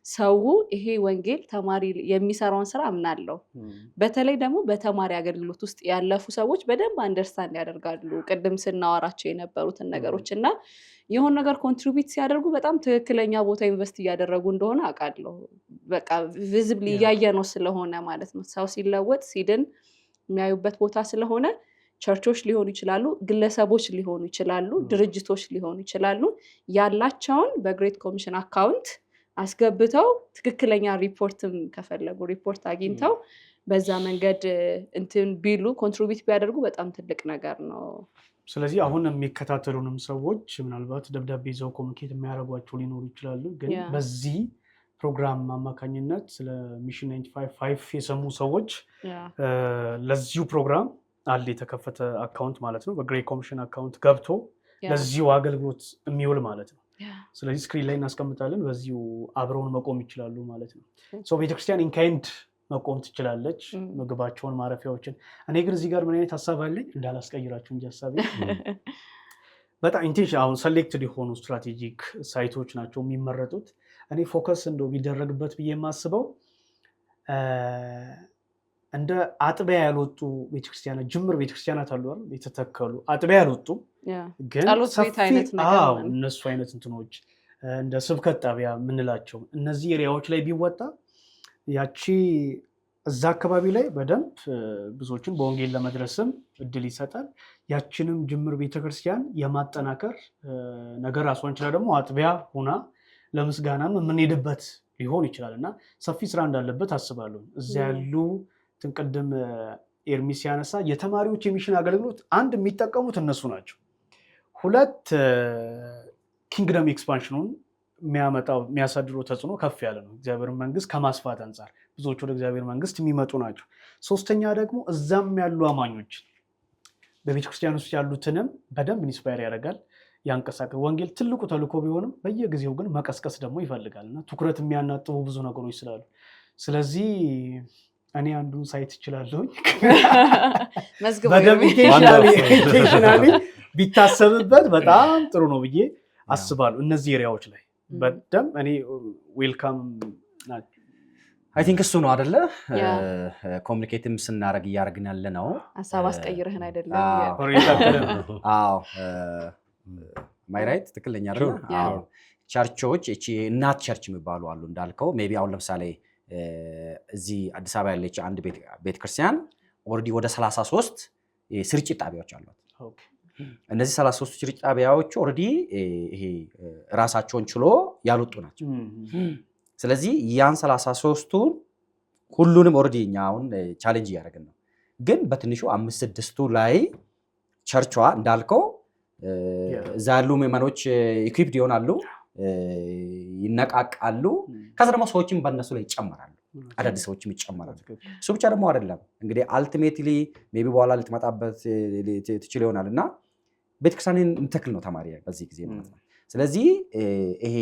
ሰው ይሄ ወንጌል ተማሪ የሚሰራውን ስራ አምናለሁ። በተለይ ደግሞ በተማሪ አገልግሎት ውስጥ ያለፉ ሰዎች በደንብ አንደርስታንድ ያደርጋሉ ቅድም ስናወራቸው የነበሩትን ነገሮች እና የሆነ ነገር ኮንትሪቢዩት ሲያደርጉ በጣም ትክክለኛ ቦታ ኢንቨስት እያደረጉ እንደሆነ አውቃለሁ። በቃ ቪዚብሊ እያየ ነው ስለሆነ ማለት ነው። ሰው ሲለወጥ ሲድን የሚያዩበት ቦታ ስለሆነ ቸርቾች ሊሆኑ ይችላሉ፣ ግለሰቦች ሊሆኑ ይችላሉ፣ ድርጅቶች ሊሆኑ ይችላሉ። ያላቸውን በግሬት ኮሚሽን አካውንት አስገብተው ትክክለኛ ሪፖርትም ከፈለጉ ሪፖርት አግኝተው በዛ መንገድ እንትን ቢሉ ኮንትሪቢዩት ቢያደርጉ በጣም ትልቅ ነገር ነው። ስለዚህ አሁን የሚከታተሉንም ሰዎች ምናልባት ደብዳቤ ይዘው ኮሚኒኬት የሚያደርጓቸው ሊኖሩ ይችላሉ። ግን በዚህ ፕሮግራም አማካኝነት ስለ ሚሽን 95 የሰሙ ሰዎች ለዚሁ ፕሮግራም አለ የተከፈተ አካውንት ማለት ነው። በግሬት ኮሚሽን አካውንት ገብቶ ለዚሁ አገልግሎት የሚውል ማለት ነው። ስለዚህ ስክሪን ላይ እናስቀምጣለን። በዚሁ አብረውን መቆም ይችላሉ ማለት ነው። ቤተክርስቲያን ኢንካይንድ መቆም ትችላለች፣ ምግባቸውን፣ ማረፊያዎችን። እኔ ግን እዚህ ጋር ምን አይነት ሀሳብ አለኝ እንዳላስቀይራችሁ እንጂ ሀሳቤ በጣም ኢንቴንሽን አሁን ሰሌክትድ የሆኑ ስትራቴጂክ ሳይቶች ናቸው የሚመረጡት። እኔ ፎከስ እንደው ቢደረግበት ብዬ የማስበው እንደ አጥቢያ ያልወጡ ቤተክርስቲያናት ጅምር ቤተክርስቲያናት አሉ አይደል? የተተከሉ አጥቢያ ያልወጡ ግን እነሱ አይነት እንትኖች እንደ ስብከት ጣቢያ የምንላቸው እነዚህ ኤሪያዎች ላይ ቢወጣ ያቺ እዛ አካባቢ ላይ በደንብ ብዙዎችን በወንጌል ለመድረስም እድል ይሰጣል። ያችንም ጅምር ቤተክርስቲያን የማጠናከር ነገር ራሷን ችላ ደግሞ አጥቢያ ሆና ለምስጋናም የምንሄድበት ሊሆን ይችላል እና ሰፊ ስራ እንዳለበት አስባለሁ። እዛ ያሉ ቅድም ኤርሚስ ያነሳ የተማሪዎች የሚሽን አገልግሎት አንድ የሚጠቀሙት እነሱ ናቸው። 2 ኪንግደም ኤክስፓንሽኑን የሚያሳድረው ተጽዕኖ ከፍ ያለ ነው። እግዚአብሔር መንግስት ከማስፋት አንጻር ብዙዎች ወደ እግዚአብሔር መንግስት የሚመጡ ናቸው። 3ኛ ደግሞ እዛም ያሉ አማኞች በቤተክርስቲያን ውስጥ ያሉትንም በደንብ ኢንስፓየር ያደርጋል፣ ያንቀሳቀስ። ወንጌል ትልቁ ተልእኮ ቢሆንም በየጊዜው ግን መቀስቀስ ደግሞ ይፈልጋል እና ትኩረት የሚያናጥቡ ብዙ ነገሮች ስላሉ ስለዚህ እኔ አንዱን ሳይት እችላለሁ መዝግበው ኢንቴንሽናሊ ቢታሰብበት በጣም ጥሩ ነው ብዬ አስባለሁ። እነዚህ ኤሪያዎች ላይ በደም እኔ ዌልካም ናቸው። አይ ቲንክ እሱ ነው አይደለ? ኮሙኒኬትም ስናደርግ እያደረግን ያለ ነው። ሀሳብ አስቀይረህን አይደለም? አዎ ማይ ራይት ትክክለኛ አይደለ? አዎ ቸርቾች እቺ እናት ቸርች የሚባሉ አሉ እንዳልከው። ሜቢ አሁን ለምሳሌ እዚህ አዲስ አበባ ያለች አንድ ቤተክርስቲያን ኦልሬዲ ወደ 33 ስርጭት ጣቢያዎች አሏት። እነዚህ 33 ስርጭት ጣቢያዎች ኦልሬዲ ይሄ ራሳቸውን ችሎ ያልወጡ ናቸው። ስለዚህ ያን 33ቱን ሁሉንም ኦልሬዲ እኛ አሁን ቻሌንጅ እያደረግን ነው። ግን በትንሹ 5-6ቱ ላይ ቸርቿ እንዳልከው እዛ ያሉ ምዕመኖች ኢኩዊፕድ ይሆናሉ፣ ይነቃቃሉ። ከዛ ደግሞ ሰዎችም በእነሱ ላይ ይጨመራሉ፣ አዳዲስ ሰዎችም ይጨመራሉ። እሱ ብቻ ደግሞ አይደለም እንግዲህ አልቲሜትሊ ሜቢ በኋላ ልትመጣበት ትችል ይሆናል እና ቤተክርስቲያንን እንተክል ነው ተማሪ በዚህ ጊዜ ማለት ነው። ስለዚህ ይሄ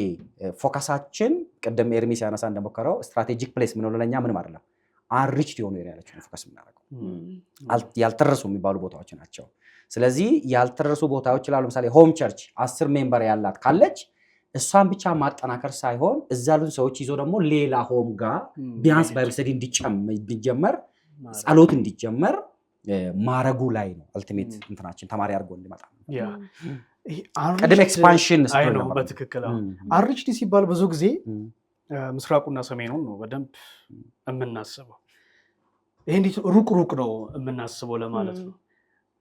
ፎከሳችን ቅድም ኤርሚስ ያነሳ እንደሞከረው ስትራቴጂክ ፕሌስ ምንለው ለኛ ምንም አይደለም፣ አንሪችድ የሆኑ ኤሪያዎችን ፎከስ የምናደርገው ያልተረሱ የሚባሉ ቦታዎች ናቸው። ስለዚህ ያልተረሱ ቦታዎች ላይ ለምሳሌ ሆም ቸርች 10 ሜምበር ያላት ካለች እሷን ብቻ ማጠናከር ሳይሆን እዛ ያሉን ሰዎች ይዞ ደግሞ ሌላ ሆም ጋር ቢያንስ ባይብል ስተዲ እንዲጀመር ጸሎት እንዲጀመር ማረጉ ላይ ነው አልቲሜት እንትናችን ተማሪ አድርጎ እንዲመጣ ቅድም ኤክስፓንሽን ነው። በትክክል አርችዲ ሲባል ብዙ ጊዜ ምስራቁና ሰሜኑን ነው በደንብ የምናስበው። ይሄ እንዴት ሩቅ ነው የምናስበው ለማለት ነው።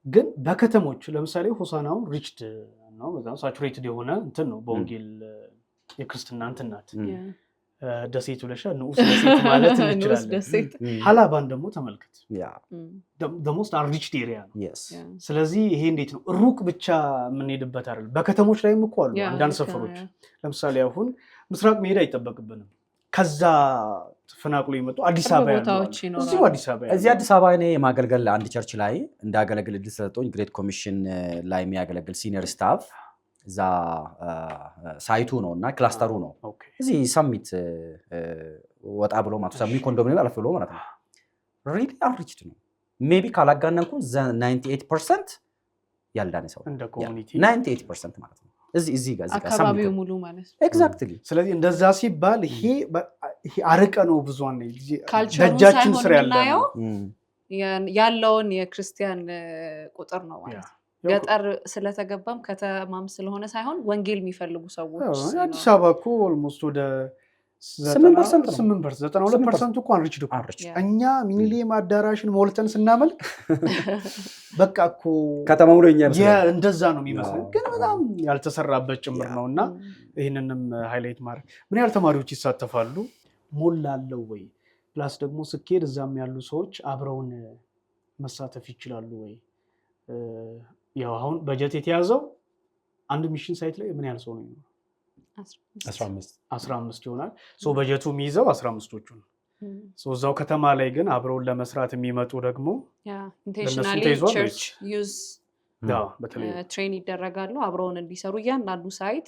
ግን በከተሞች ለምሳሌ ሆሳናውን ሪችድ ነው፣ በጣም ሳቹሬትድ የሆነ እንትን ነው በወንጌል የክርስትና እንትን ናት። ደሴት ብለሻ ንዑስ ደሴት ማለት እንችላለን። ሀላባን ደግሞ ተመልከት፣ ደሞስት አንሪችድ ኤሪያ ነው። ስለዚህ ይሄ እንዴት ነው ሩቅ ብቻ የምንሄድበት አይደለም። በከተሞች ላይም እኮ አሉ አንዳንድ ሰፈሮች። ለምሳሌ አሁን ምስራቅ መሄድ አይጠበቅብንም። ከዛ ተፈናቅሎ የመጡ አዲስ አበባ እዚህ አዲስ አበባ እኔ የማገልገል አንድ ቸርች ላይ እንዳገለግል እድል ሰጥቶኝ ግሬት ኮሚሽን ላይ የሚያገለግል ሲኒየር ስታፍ እዛ ሳይቱ ነው እና ክላስተሩ ነው እዚህ ሰሚት ወጣ ብሎ ማለት ሰሚ ኮንዶሚኒየም አለፍ ብሎ ማለት ነው። ሪሊ አንሪችድ ነው። ሜቢ ካላጋነንኩ 98% ያልዳነ ሰው እንደ ኮሚኒቲ 98% ማለት ነው። እዚህ ጋር አካባቢው ሙሉ ማለት ነው። ኤግዛክትሊ። ስለዚህ እንደዛ ሲባል ይሄ አርቀ ነው ብዙን ደጃችን ስር ያለውን የክርስቲያን ቁጥር ነው ማለት ነው። ገጠር ስለተገባም ከተማም ስለሆነ ሳይሆን ወንጌል የሚፈልጉ ሰዎች አዲስ አበባ እኮ ኦልሞስት ወደ 8% እኮ አንሪችድ እኮ። እኛ ሚኒሊየም አዳራሽን ሞልተን ስናመልክ በቃ እኮ ከተማ ሙሉ እንደዛ ነው የሚመስለው፣ ግን በጣም ያልተሰራበት ጭምር ነው። እና ይህንንም ሃይላይት ማድረግ ምን ያህል ተማሪዎች ይሳተፋሉ፣ ሞላለው ወይ፣ ፕላስ ደግሞ ስኬድ እዛም ያሉ ሰዎች አብረውን መሳተፍ ይችላሉ ወይ? ያው አሁን በጀት የተያዘው አንድ ሚሽን ሳይት ላይ ምን ያህል ሰው ነው? 15 ይሆናል። በጀቱ የሚይዘው 15ቶቹ ነው። እዛው ከተማ ላይ ግን አብረውን ለመስራት የሚመጡ ደግሞ ኢንቴንሽናሊ ቸርች ዩዝ ትሬን ይደረጋሉ አብረውን እንዲሰሩ። እያንዳንዱ ሳይት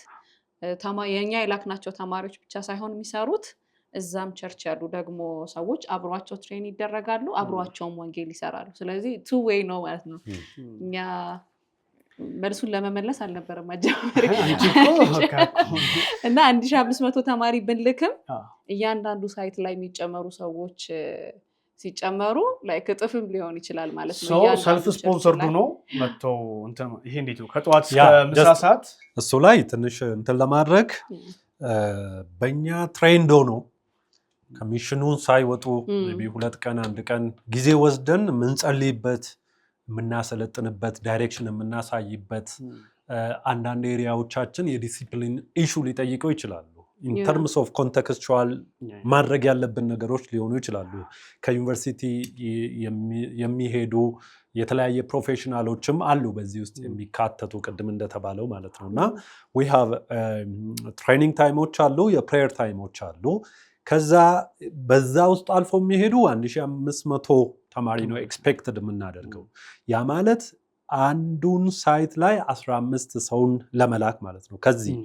የኛ የላክናቸው ተማሪዎች ብቻ ሳይሆን የሚሰሩት እዛም ቸርች ያሉ ደግሞ ሰዎች አብሯቸው ትሬን ይደረጋሉ፣ አብሯቸውም ወንጌል ይሰራሉ። ስለዚህ ቱ ዌይ ነው ማለት ነው። እኛ መልሱን ለመመለስ አልነበረም አጀማመሪ እና 1500 ተማሪ ብንልክም እያንዳንዱ ሳይት ላይ የሚጨመሩ ሰዎች ሲጨመሩ ላይክ እጥፍም ሊሆን ይችላል ማለት ነው። ሰልፍ ስፖንሰርዱ ነው መጥተው እንትን ይሄ እንዴት ነው ከጠዋት እስከ ምሳ ሰዓት እሱ ላይ ትንሽ እንትን ለማድረግ በእኛ ትሬንድ ነው ከሚሽኑን ሳይወጡ ቢ2 ቀን 1 ቀን ጊዜ ወስደን የምንጸልይበት የምናሰለጥንበት ዳይሬክሽን የምናሳይበት አንዳንድ ኤሪያዎቻችን የዲሲፕሊን ኢሹ ሊጠይቀው ይችላሉ። ኢን ተርምስ ኦፍ ኮንቴክስቹዋል ማድረግ ያለብን ነገሮች ሊሆኑ ይችላሉ። ከዩኒቨርሲቲ የሚሄዱ የተለያየ ፕሮፌሽናሎችም አሉ በዚህ ውስጥ የሚካተቱ ቅድም እንደተባለው ማለት ነው። እና we have ትሬኒንግ ታይሞች አሉ፣ የፕሬየር ታይሞች አሉ። ከዛ በዛ ውስጥ አልፎ የሚሄዱ 1500 ተማሪ ነው ኤክስፔክትድ የምናደርገው። ያ ማለት አንዱን ሳይት ላይ 15 ሰውን ለመላክ ማለት ነው። ከዚህ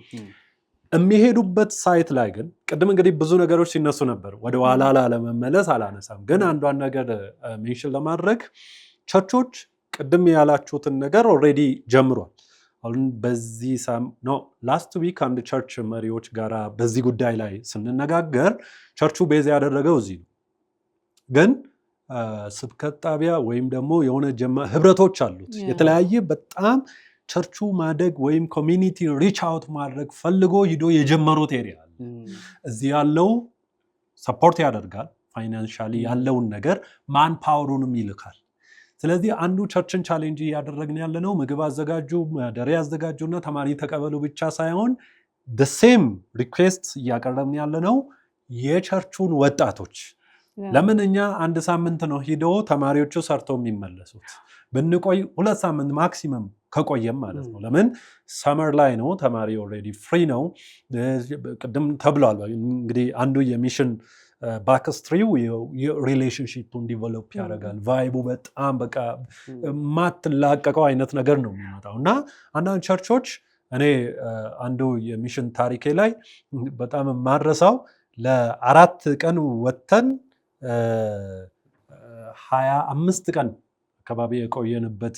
የሚሄዱበት ሳይት ላይ ግን ቅድም እንግዲህ ብዙ ነገሮች ሲነሱ ነበር፣ ወደ ኋላ ላለመመለስ አላነሳም። ግን አንዷን ነገር ሜንሽን ለማድረግ ቸርቾች ቅድም ያላችሁትን ነገር ኦልሬዲ ጀምሯል። አሁን በዚህ ላስት ዊክ አንድ ቸርች መሪዎች ጋር በዚህ ጉዳይ ላይ ስንነጋገር ቸርቹ ቤዝ ያደረገው እዚህ ነው። ግን ስብከት ጣቢያ ወይም ደግሞ የሆነ ህብረቶች አሉት የተለያየ በጣም ቸርቹ ማደግ ወይም ኮሚኒቲ ሪች አውት ማድረግ ፈልጎ ሂዶ የጀመሩት ኤሪያ አለ። እዚህ ያለው ሰፖርት ያደርጋል ፋይናንሻሊ ያለውን ነገር ማን ፓወሩንም ይልካል። ስለዚህ አንዱ ቸርችን ቻሌንጅ እያደረግን ያለነው ምግብ አዘጋጁ፣ ማደሪያ አዘጋጁና ተማሪ ተቀበሉ ብቻ ሳይሆን the same request እያቀረብን ያለነው የቸርቹን ወጣቶች ለምን እኛ አንድ ሳምንት ነው ሂዶ ተማሪዎቹ ሰርተው የሚመለሱት፣ ብንቆይ 2 ሳምንት ማክሲመም ከቆየም ማለት ነው። ለምን ሰመር ላይ ነው ተማሪ ኦልሬዲ ፍሪ ነው። ቅድም ተብሏል እንግዲህ አንዱ የሚሽን ባክስትሪው ሪሌሽንሺፑን ዲቨሎፕ ያደርጋል። ቫይቡ በጣም በቃ ማትላቀቀው አይነት ነገር ነው የሚመጣው እና አንዳንድ ቸርቾች እኔ አንዱ የሚሽን ታሪኬ ላይ በጣም ማድረሳው ለ4 ቀን ወተን 25 ቀን አካባቢ የቆየንበት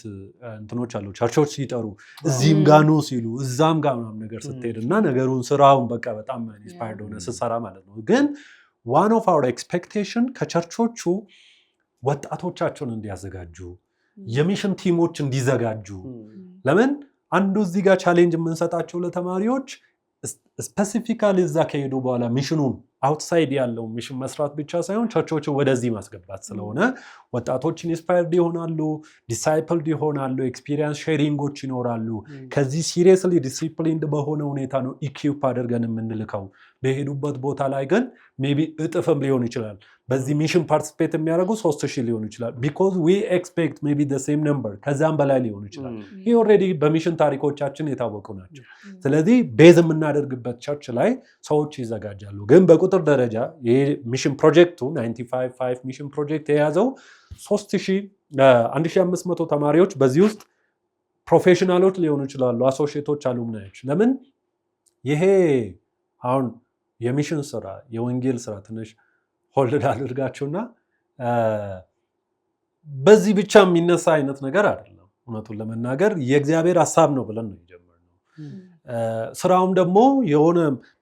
እንትኖች አሉ። ቸርቾች ሲጠሩ እዚህም ጋኑ ሲሉ እዛም ጋር ምናምን ነገር ስትሄድ እና ነገሩን ስራውን በቃ በጣም ኢንስፓየርድ ሆነ ስትሰራ ማለት ነው። ግን ዋን ኦፍ አወር ኤክስፔክቴሽን ከቸርቾቹ ወጣቶቻቸውን እንዲያዘጋጁ የሚሽን ቲሞች እንዲዘጋጁ። ለምን አንዱ እዚህ ጋር ቻሌንጅ የምንሰጣቸው ለተማሪዎች ስፔሲፊካሊ እዛ ከሄዱ በኋላ ሚሽኑን አውትሳይድ ያለው ሚሽን መስራት ብቻ ሳይሆን ቸርቾችን ወደዚህ ማስገባት ስለሆነ ወጣቶች ኢንስፓየርድ ይሆናሉ፣ ዲሳይፕልድ ይሆናሉ፣ ኤክስፒሪየንስ ሼሪንጎች ይኖራሉ። ከዚህ ሲሪየስሊ ዲሲፕሊንድ በሆነ ሁኔታ ነው ኢኪዩፕ አድርገን የምንልከው። በሄዱበት ቦታ ላይ ግን ሜቢ እጥፍም ሊሆን ይችላል። በዚህ ሚሽን ፓርቲሲፔት የሚያደርጉ 3000 ሊሆን ይችላል። ቢኮዝ ዊ ኤክስፔክት ሜቢ ዘ ሴም ነምበር ከዛም በላይ ሊሆን ይችላል። ይህ ኦልሬዲ በሚሽን ታሪኮቻችን የታወቁ ናቸው። ስለዚህ ቤዝ የምናደርግበት ቸርች ላይ ሰዎች ይዘጋጃሉ። ግን በቁጥር ደረጃ ይሄ ሚሽን ፕሮጀክቱ 95 ሚሽን ፕሮጀክት የያዘው 1500 ተማሪዎች፣ በዚህ ውስጥ ፕሮፌሽናሎች ሊሆኑ ይችላሉ፣ አሶሺየቶች፣ አሉምናዮች። ለምን ይሄ አሁን የሚሽን ስራ የወንጌል ስራ ትንሽ ሆልድ አድርጋችሁና በዚህ ብቻ የሚነሳ አይነት ነገር አይደለም። እውነቱን ለመናገር የእግዚአብሔር ሀሳብ ነው ብለን ነው የጀመርነው። ስራውም ደግሞ የሆነ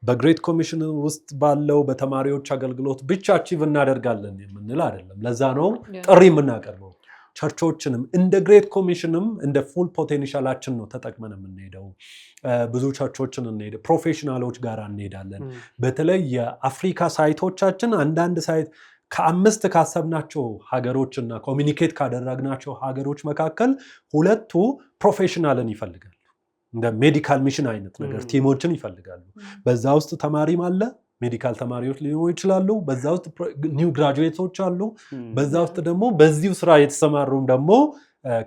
በግሬት ኮሚሽን ውስጥ ባለው በተማሪዎች አገልግሎት ብቻ አቺቭ እናደርጋለን የምንል አይደለም። ለዛ ነው ጥሪ የምናቀርበው። ቸርቾችንም እንደ ግሬት ኮሚሽንም እንደ ፉል ፖቴንሻላችን ነው ተጠቅመን የምንሄደው። ብዙ ቸርቾችን እንሄድ ፕሮፌሽናሎች ጋር እንሄዳለን። በተለይ የአፍሪካ ሳይቶቻችን አንዳንድ ሳይት ከ5 ካሰብናቸው ሀገሮችና ኮሚኒኬት ካደረግናቸው ሀገሮች መካከል 2ቱ ፕሮፌሽናልን ይፈልጋሉ። እንደ ሜዲካል ሚሽን አይነት ነገር ቲሞችን ይፈልጋሉ። በዛ ውስጥ ተማሪም አለ፣ ሜዲካል ተማሪዎች ሊሆኑ ይችላሉ። በዛ ውስጥ ኒው ግራጁዌቶች አሉ። በዛ ውስጥ ደግሞ በዚሁ ስራ የተሰማሩም ደግሞ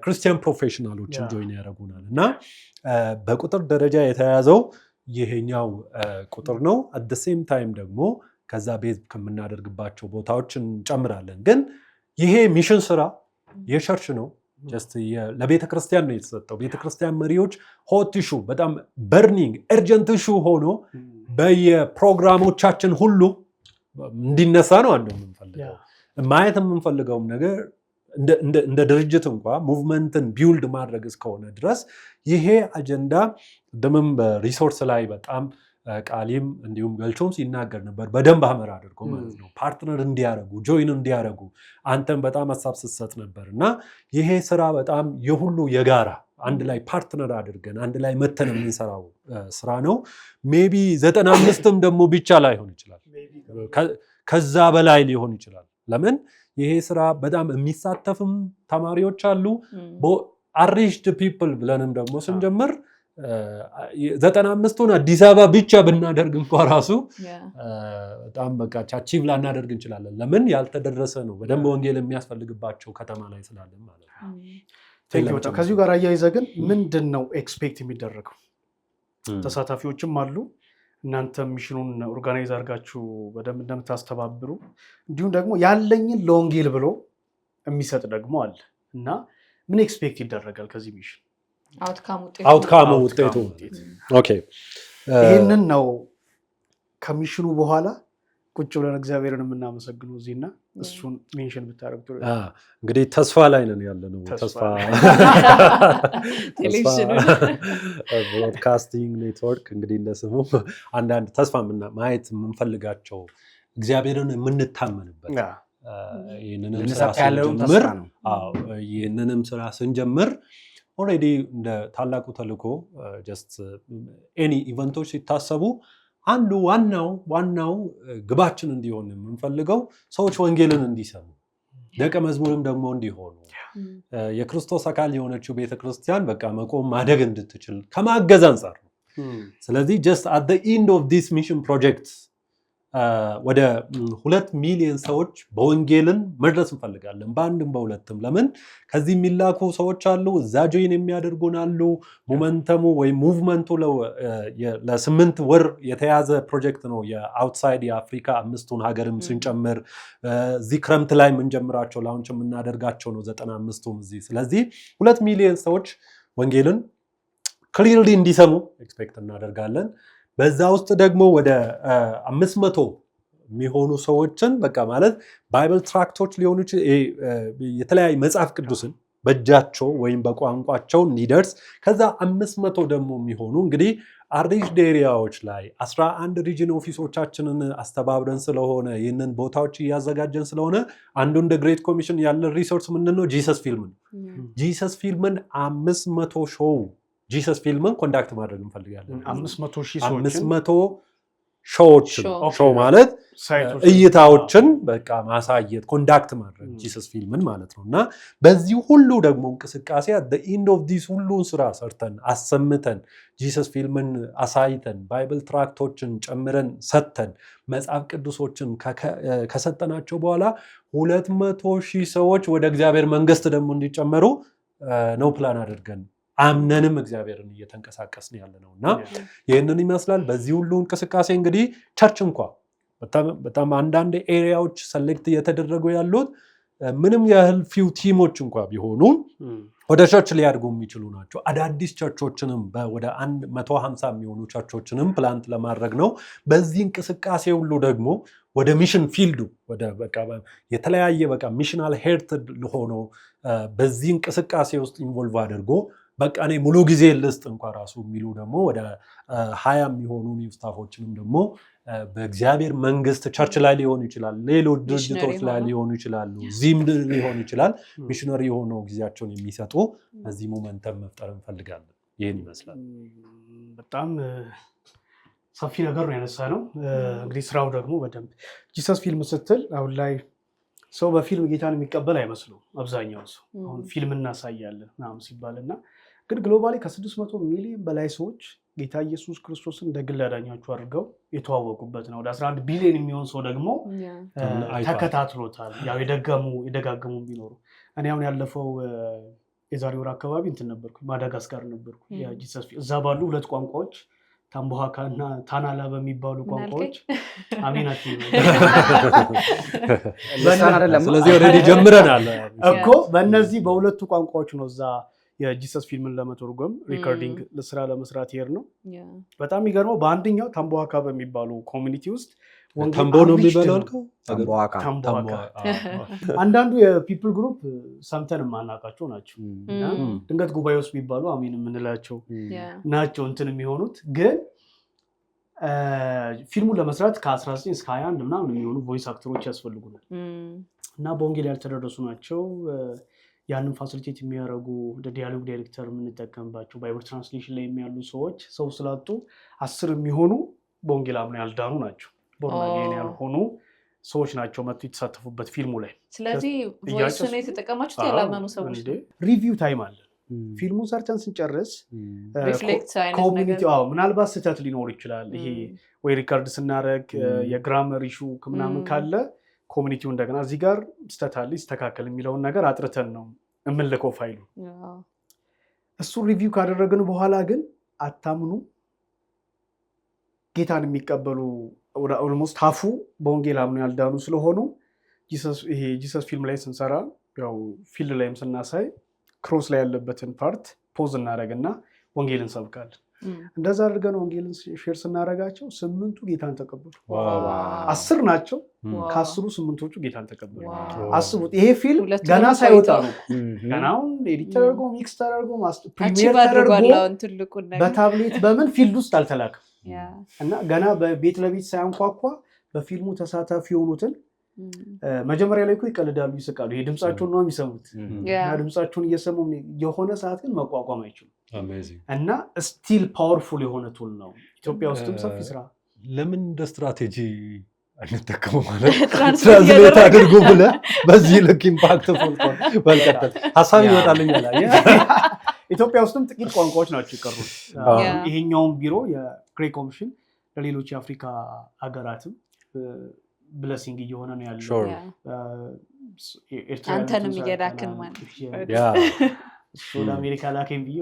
ክርስቲያን ፕሮፌሽናሎችን ጆይን ያደርጉናል እና በቁጥር ደረጃ የተያዘው ይሄኛው ቁጥር ነው። አት ዘ ሴም ታይም ደግሞ ከዛ ቤዝ ከምናደርግባቸው ቦታዎች እንጨምራለን። ግን ይሄ ሚሽን ስራ የቸርች ነው። ለቤተ ክርስቲያን ነው የተሰጠው። ቤተ ክርስቲያን መሪዎች ሆት ኢሹ በጣም በርኒንግ ኤርጀንት ኢሹ ሆኖ በየፕሮግራሞቻችን ሁሉ እንዲነሳ ነው አንዱ የምንፈልገው። ማየት የምንፈልገውም ነገር እንደ ድርጅት እንኳ ሙቭመንትን ቢውልድ ማድረግ እስከሆነ ድረስ ይሄ አጀንዳ ደምም በሪሶርስ ላይ በጣም ቃሊም እንዲሁም ገልቾም ሲናገር ነበር። በደንብ አመራ አድርጎ ማለት ነው ፓርትነር እንዲያረጉ ጆይን እንዲያረጉ አንተም በጣም ሀሳብ ስትሰጥ ነበር እና ይሄ ስራ በጣም የሁሉ የጋራ አንድ ላይ ፓርትነር አድርገን አንድ ላይ መተን የምንሰራው ስራ ነው። ሜቢ 95ም ደግሞ ብቻ ላይሆን ይችላል፣ ከዛ በላይ ሊሆን ይችላል። ለምን ይሄ ስራ በጣም የሚሳተፍም ተማሪዎች አሉ። አሪሽድ ፒፕል ብለንም ደግሞ ስንጀምር 95ቱን አዲስ አበባ ብቻ ብናደርግ እንኳ ራሱ በጣም በቃ አቺቭ ላናደርግ እንችላለን። ለምን ያልተደረሰ ነው በደንብ ወንጌል የሚያስፈልግባቸው ከተማ ላይ ስላለን ማለት ነው። ከዚሁ ጋር አያይዘ ግን ምንድን ነው ኤክስፔክት የሚደረገው? ተሳታፊዎችም አሉ፣ እናንተ ሚሽኑን ኦርጋናይዝ አድርጋችሁ በደንብ እንደምታስተባብሩ እንዲሁም ደግሞ ያለኝን ለወንጌል ብሎ የሚሰጥ ደግሞ አለ እና ምን ኤክስፔክት ይደረጋል ከዚህ ሚሽን? አውትካሙ ውጤቱ። ኦኬ ይህንን ነው ከሚሽኑ በኋላ ቁጭ ብለን እግዚአብሔርን የምናመሰግነው እዚህና እሱን ሜንሽን ብታደርጉ እንግዲህ ተስፋ ላይ ነን ያለነው። ተስፋ ብሮድካስቲንግ ኔትወርክ እንግዲህ እንደስሙ አንዳንድ ተስፋ ማየት የምንፈልጋቸው እግዚአብሔርን የምንታመንበት ይህንንም ስራ ስንጀምር ኦልሬዲ እንደ ታላቁ ተልእኮ ጀስት ኤኒ ኢቨንቶች ሲታሰቡ አንዱ ዋናው ግባችን እንዲሆን የምንፈልገው ሰዎች ወንጌልን እንዲሰሙ ደቀ መዝሙርም ደግሞ እንዲሆኑ የክርስቶስ አካል የሆነችው ቤተክርስቲያን በቃ መቆም ማደግ እንድትችል ከማገዝ አንጻር ነው። ስለዚህ just at the end of this mission project ወደ 2 ሚሊዮን ሰዎች በወንጌልን መድረስ እንፈልጋለን፣ በአንድም በሁለትም። ለምን ከዚህ የሚላኩ ሰዎች አሉ፣ እዛ ጆይን የሚያደርጉን አሉ። ሞመንተሙ ወይም ሙቭመንቱ ለ8 ወር የተያዘ ፕሮጀክት ነው። የአውትሳይድ የአፍሪካ 5ቱን ሀገርም ስንጨምር እዚህ ክረምት ላይ የምንጀምራቸው ላውንች የምናደርጋቸው ነው 95ቱም እዚህ። ስለዚህ 2 ሚሊዮን ሰዎች ወንጌልን ክሊርሊ እንዲሰሙ ኤክስፔክት እናደርጋለን። በዛ ውስጥ ደግሞ ወደ 500 የሚሆኑ ሰዎችን በቃ ማለት ባይብል ትራክቶች ሊሆኑ የተለያዩ መጽሐፍ ቅዱስን በእጃቸው ወይም በቋንቋቸው እንዲደርስ ከዛ 500 ደግሞ የሚሆኑ እንግዲህ አርዲሽድ ኤሪያዎች ላይ 11 ሪጅን ኦፊሶቻችንን አስተባብረን ስለሆነ ይህንን ቦታዎች እያዘጋጀን ስለሆነ አንዱ እንደ ግሬት ኮሚሽን ያለ ሪሶርስ ምንድነው? ጂሰስ ፊልምን ጂሰስ ፊልምን 500 ሾው ጂሰስ ፊልምን ኮንዳክት ማድረግ እንፈልጋለን። 500 ሾዎች ሾው ማለት እይታዎችን በቃ ማሳየት ኮንዳክት ማድረግ ጂሰስ ፊልምን ማለት ነው። እና በዚህ ሁሉ ደግሞ እንቅስቃሴ at the end of this ሁሉን ስራ ሰርተን አሰምተን ጂሰስ ፊልምን አሳይተን ባይብል ትራክቶችን ጨምረን ሰጥተን መጽሐፍ ቅዱሶችን ከሰጠናቸው በኋላ 200,000 ሰዎች ወደ እግዚአብሔር መንግስት ደግሞ እንዲጨመሩ ነው ፕላን አድርገን አምነንም እግዚአብሔርን እየተንቀሳቀስን ያለ ነውና ይሄንን ይመስላል። በዚህ ሁሉ እንቅስቃሴ እንግዲህ ቸርች እንኳን በጣም አንዳንድ ኤሪያዎች ሰሌክት እየተደረጉ ያሉት ምንም ያህል ፊው ቲሞች እንኳን ቢሆኑ ወደ ቸርች ሊያድጉ የሚችሉ ናቸው። አዳዲስ ቸርቾችንም ወደ 150 የሚሆኑ ቸርቾችንም ፕላንት ለማድረግ ነው። በዚህ እንቅስቃሴ ሁሉ ደግሞ ወደ ሚሽን ፊልዱ ወደ በቃ የተለያየ በቃ ሚሽናል ሄርትድ ሆኖ በዚህ እንቅስቃሴ ውስጥ ኢንቮልቭ አድርጎ በቃ እኔ ሙሉ ጊዜ ልስጥ እንኳን ራሱ የሚሉ ደግሞ ወደ 20 የሚሆኑ ኒው ስታፎችንም ደግሞ በእግዚአብሔር መንግስት ቸርች ላይ ሊሆኑ ይችላል፣ ሌሎች ድርጅቶች ላይ ሊሆኑ ይችላሉ፣ እዚህም ሊሆኑ ይችላል። ሚሽነሪ ሆነው ጊዜያቸውን የሚሰጡ በዚህ ሞመንተም መፍጠር እንፈልጋለን። ይህን ይመስላል። በጣም ሰፊ ነገር ነው ያነሳ ነው። እንግዲህ ስራው ደግሞ በደንብ ጂሰስ ፊልም ስትል አሁን ላይ ሰው በፊልም ጌታን የሚቀበል አይመስለው አብዛኛው ሰው። አሁን ፊልም እናሳያለን ምናምን ሲባልና ግን ግሎባሊ ከ600 ሚሊዮን በላይ ሰዎች ጌታ ኢየሱስ ክርስቶስን እንደ ግል አዳኛቸው አድርገው የተዋወቁበት ነው። ወደ 11 ቢሊዮን የሚሆን ሰው ደግሞ ተከታትሎታል። ያው የደጋገሙ ቢኖሩ እኔ አሁን ያለፈው የዛሬ ወር አካባቢ እንትን ነበርኩ፣ ማዳጋስካር ነበርኩ። የጂሰስ እዛ ባሉ 2 ቋንቋዎች ታምቦሃካ እና ታናላ በሚባሉ ቋንቋዎች አሚናት ስለዚህ ኦልሬዲ ጀምረናል እኮ በእነዚህ በሁለቱ ቋንቋዎች ነው እዛ የጂሰስ ፊልምን ለመተርጎም ሪኮርዲንግ ለስራ ለመስራት ይሄር ነው። በጣም የሚገርመው በአንደኛው ታምቦሃካ በሚባሉ ኮሚኒቲ ውስጥ ታምቦ ነው የሚባለው ታምቦሃካ አንዳንዱ የፒፕል ግሩፕ ሰምተን የማናውቃቸው ናቸው። ድንገት ጉባኤ ውስጥ ቢባሉ አሜን የምንላቸው ናቸው እንትን የሚሆኑት። ግን ፊልሙን ለመስራት ከ19 እስከ 21 ምናምን የሚሆኑ ቮይስ አክተሮች ያስፈልጉናል እና በወንጌል ያልተደረሱ ናቸው። ያንን ፋሲሊቴት የሚያደርጉ እንደ ዲያሎግ ዳይሬክተር የምንጠቀምባቸው ባይብል ትራንስሌሽን ላይ የሚያሉ ሰዎች ሰው ስላጡ 10 የሚሆኑ በወንጌል አምነው ያልዳኑ ናቸው። ቦርናጌን ያልሆኑ ሰዎች ናቸው መጥቶ የተሳተፉበት ፊልሙ ላይ። ስለዚህ ቮይስ ነው የተጠቀማችሁት ያላመኑ ሰዎች። ሪቪው ታይም አለ። ፊልሙን ሰርተን ስንጨርስ ኮሚኒቲ ምናልባት ስህተት ሊኖር ይችላል። ይሄ ወይ ሪከርድ ስናደርግ የግራመር ኢሹ ምናምን ካለ ኮሚኒቲው እንደገና እዚህ ጋር ስህተት አለ ይስተካከል የሚለውን ነገር አጥርተን ነው የምንልከው ፋይሉ። እሱን ሪቪው ካደረግን በኋላ ግን አታምኑ ጌታን የሚቀበሉ ኦልሞስት ሀፉ በወንጌል አምነው ያልዳኑ ስለሆኑ ጂሰስ ፊልም ላይ ስንሰራ ያው ፊልድ ላይም ስናሳይ ክሮስ ላይ ያለበትን ፓርት ፖዝ እናደርግና ወንጌል እንሰብካለን። እንደዛ አድርገን ወንጌልን ሼር ስናደርጋቸው 8ቱ ጌታን ተቀበሉ። 10 ናቸው፣ ከ10ሩ 8ቶቹ ጌታን ተቀበሉ። አስቡት፣ ይሄ ፊልም ገና ሳይወጣ ነው። ገናውን ኤዲት ተደርጎ ሚክስ ተደርጎ ፕሪሚየር ተደርጎ በታብሌት በምን ፊልድ ውስጥ አልተላከም እና ገና በቤት ለቤት ሳያንኳኳ በፊልሙ ተሳታፊ የሆኑትን መጀመሪያ ላይ እኮ ይቀልዳሉ፣ ይስቃሉ። ይሄ ድምጻቸውን ነው የሚሰሙት እና ድምጻቸውን እየሰሙ የሆነ ሰዓት ግን መቋቋም አይችሉም እና ስቲል ፓወርፉል የሆነ ቱል ነው። ኢትዮጵያ ውስጥም ሰፊ ስራ ለምን እንደ ስትራቴጂ አንተከሙ ማለት ትራንስሌት አድርጎ ብለህ በዚህ ልክ ኢምፓክትፉል በልቀጥል ሐሳብ ይወጣልኛል። ኢትዮጵያ ውስጥም ጥቂት ቋንቋዎች ናቸው የቀሩት። ይሄኛውን ቢሮ የግሬ ኮሚሽን ለሌሎች የአፍሪካ ሀገራትም ብለሲንግ እየሆነ ነው ያለው። አንተንም እየላክን ማለት ወደ አሜሪካ ላከኝ ብዬ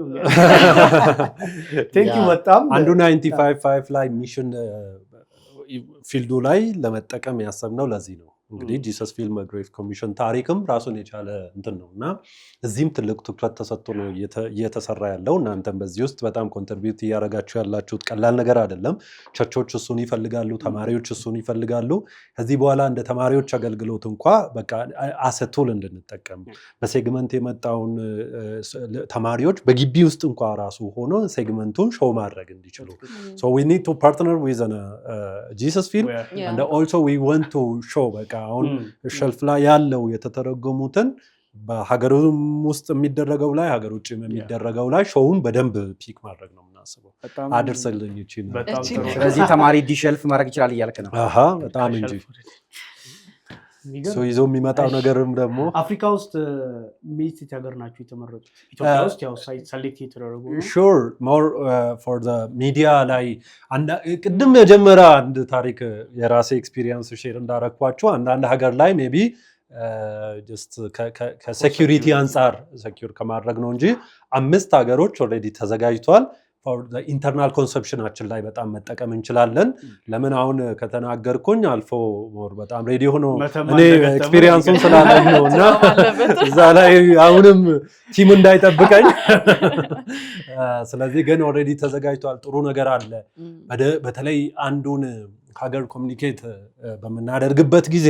ቴንክ ዩ በጣም አንዱ 95.5 ላይ ሚሽን ፊልዱ ላይ ለመጠቀም ያሰብነው ለዚህ ነው። እንግዲህ ጂሰስ ፊልም ግሬት ኮሚሽን ታሪክም ራሱን የቻለ እንትን ነው እና እዚህም ትልቅ ትኩረት ተሰጥቶ ነው እየተሰራ ያለው። እናንተም በዚህ ውስጥ በጣም ኮንትሪቢዩት እያደረጋችሁ ያላችሁት ቀላል ነገር አይደለም። ቸርቾች እሱን ይፈልጋሉ፣ ተማሪዎች እሱን ይፈልጋሉ። ከዚህ በኋላ እንደ ተማሪዎች አገልግሎት እንኳ በቃ አሰቱል እንድንጠቀም በሴግመንት የመጣውን ተማሪዎች በግቢ ውስጥ እንኳ ራሱ ሆኖ ሴግመንቱን ሾው ማድረግ እንዲችሉ so we need to partner with Jesus Film and also we want to show በቃ አሁን ሸልፍ ላይ ያለው የተተረጎሙትን በሀገሩም ውስጥ የሚደረገው ላይ ሀገር ውጭም የሚደረገው ላይ ሾውን በደንብ ፒክ ማድረግ ነው የምናስበው። አድርሰልኝ ይችላል። ስለዚህ ተማሪ ዲሸልፍ ማድረግ ይችላል እያልክ ነው? በጣም እንጂ ይዞ የሚመጣው ነገርም ደግሞ አፍሪካ ውስጥ ሜዲቴት ሀገር ናቸው የተመረጡት። ኢትዮጵያ ውስጥ ያው ሰሌክት የተደረጉ ሹር ሞር ፎር ዘ ሚዲያ ላይ ቅድም የጀመረ አንድ ታሪክ የራሴ ኤክስፒሪየንስ ሼር እንዳረኳቸው አንዳንድ ሀገር ላይ ሜቢ ጀስት ከሴኪሪቲ አንጻር ሴኪር ከማድረግ ነው እንጂ 5 ሀገሮች ኦልሬዲ ተዘጋጅቷል። ኢንተርናል ኮንሰፕሽናችን ላይ በጣም መጠቀም እንችላለን። ለምን አሁን ከተናገርኩኝ አልፎ ሞር በጣም ሬዲ ሆኖ እኔ ኤክስፒሪየንሱን ስላለኝ ነው እና እዛ ላይ አሁንም ቲም እንዳይጠብቀኝ ስለዚህ ግን ኦልሬዲ ተዘጋጅቷል። ጥሩ ነገር አለ። በተለይ አንዱን ሀገር ኮሚኒኬት በምናደርግበት ጊዜ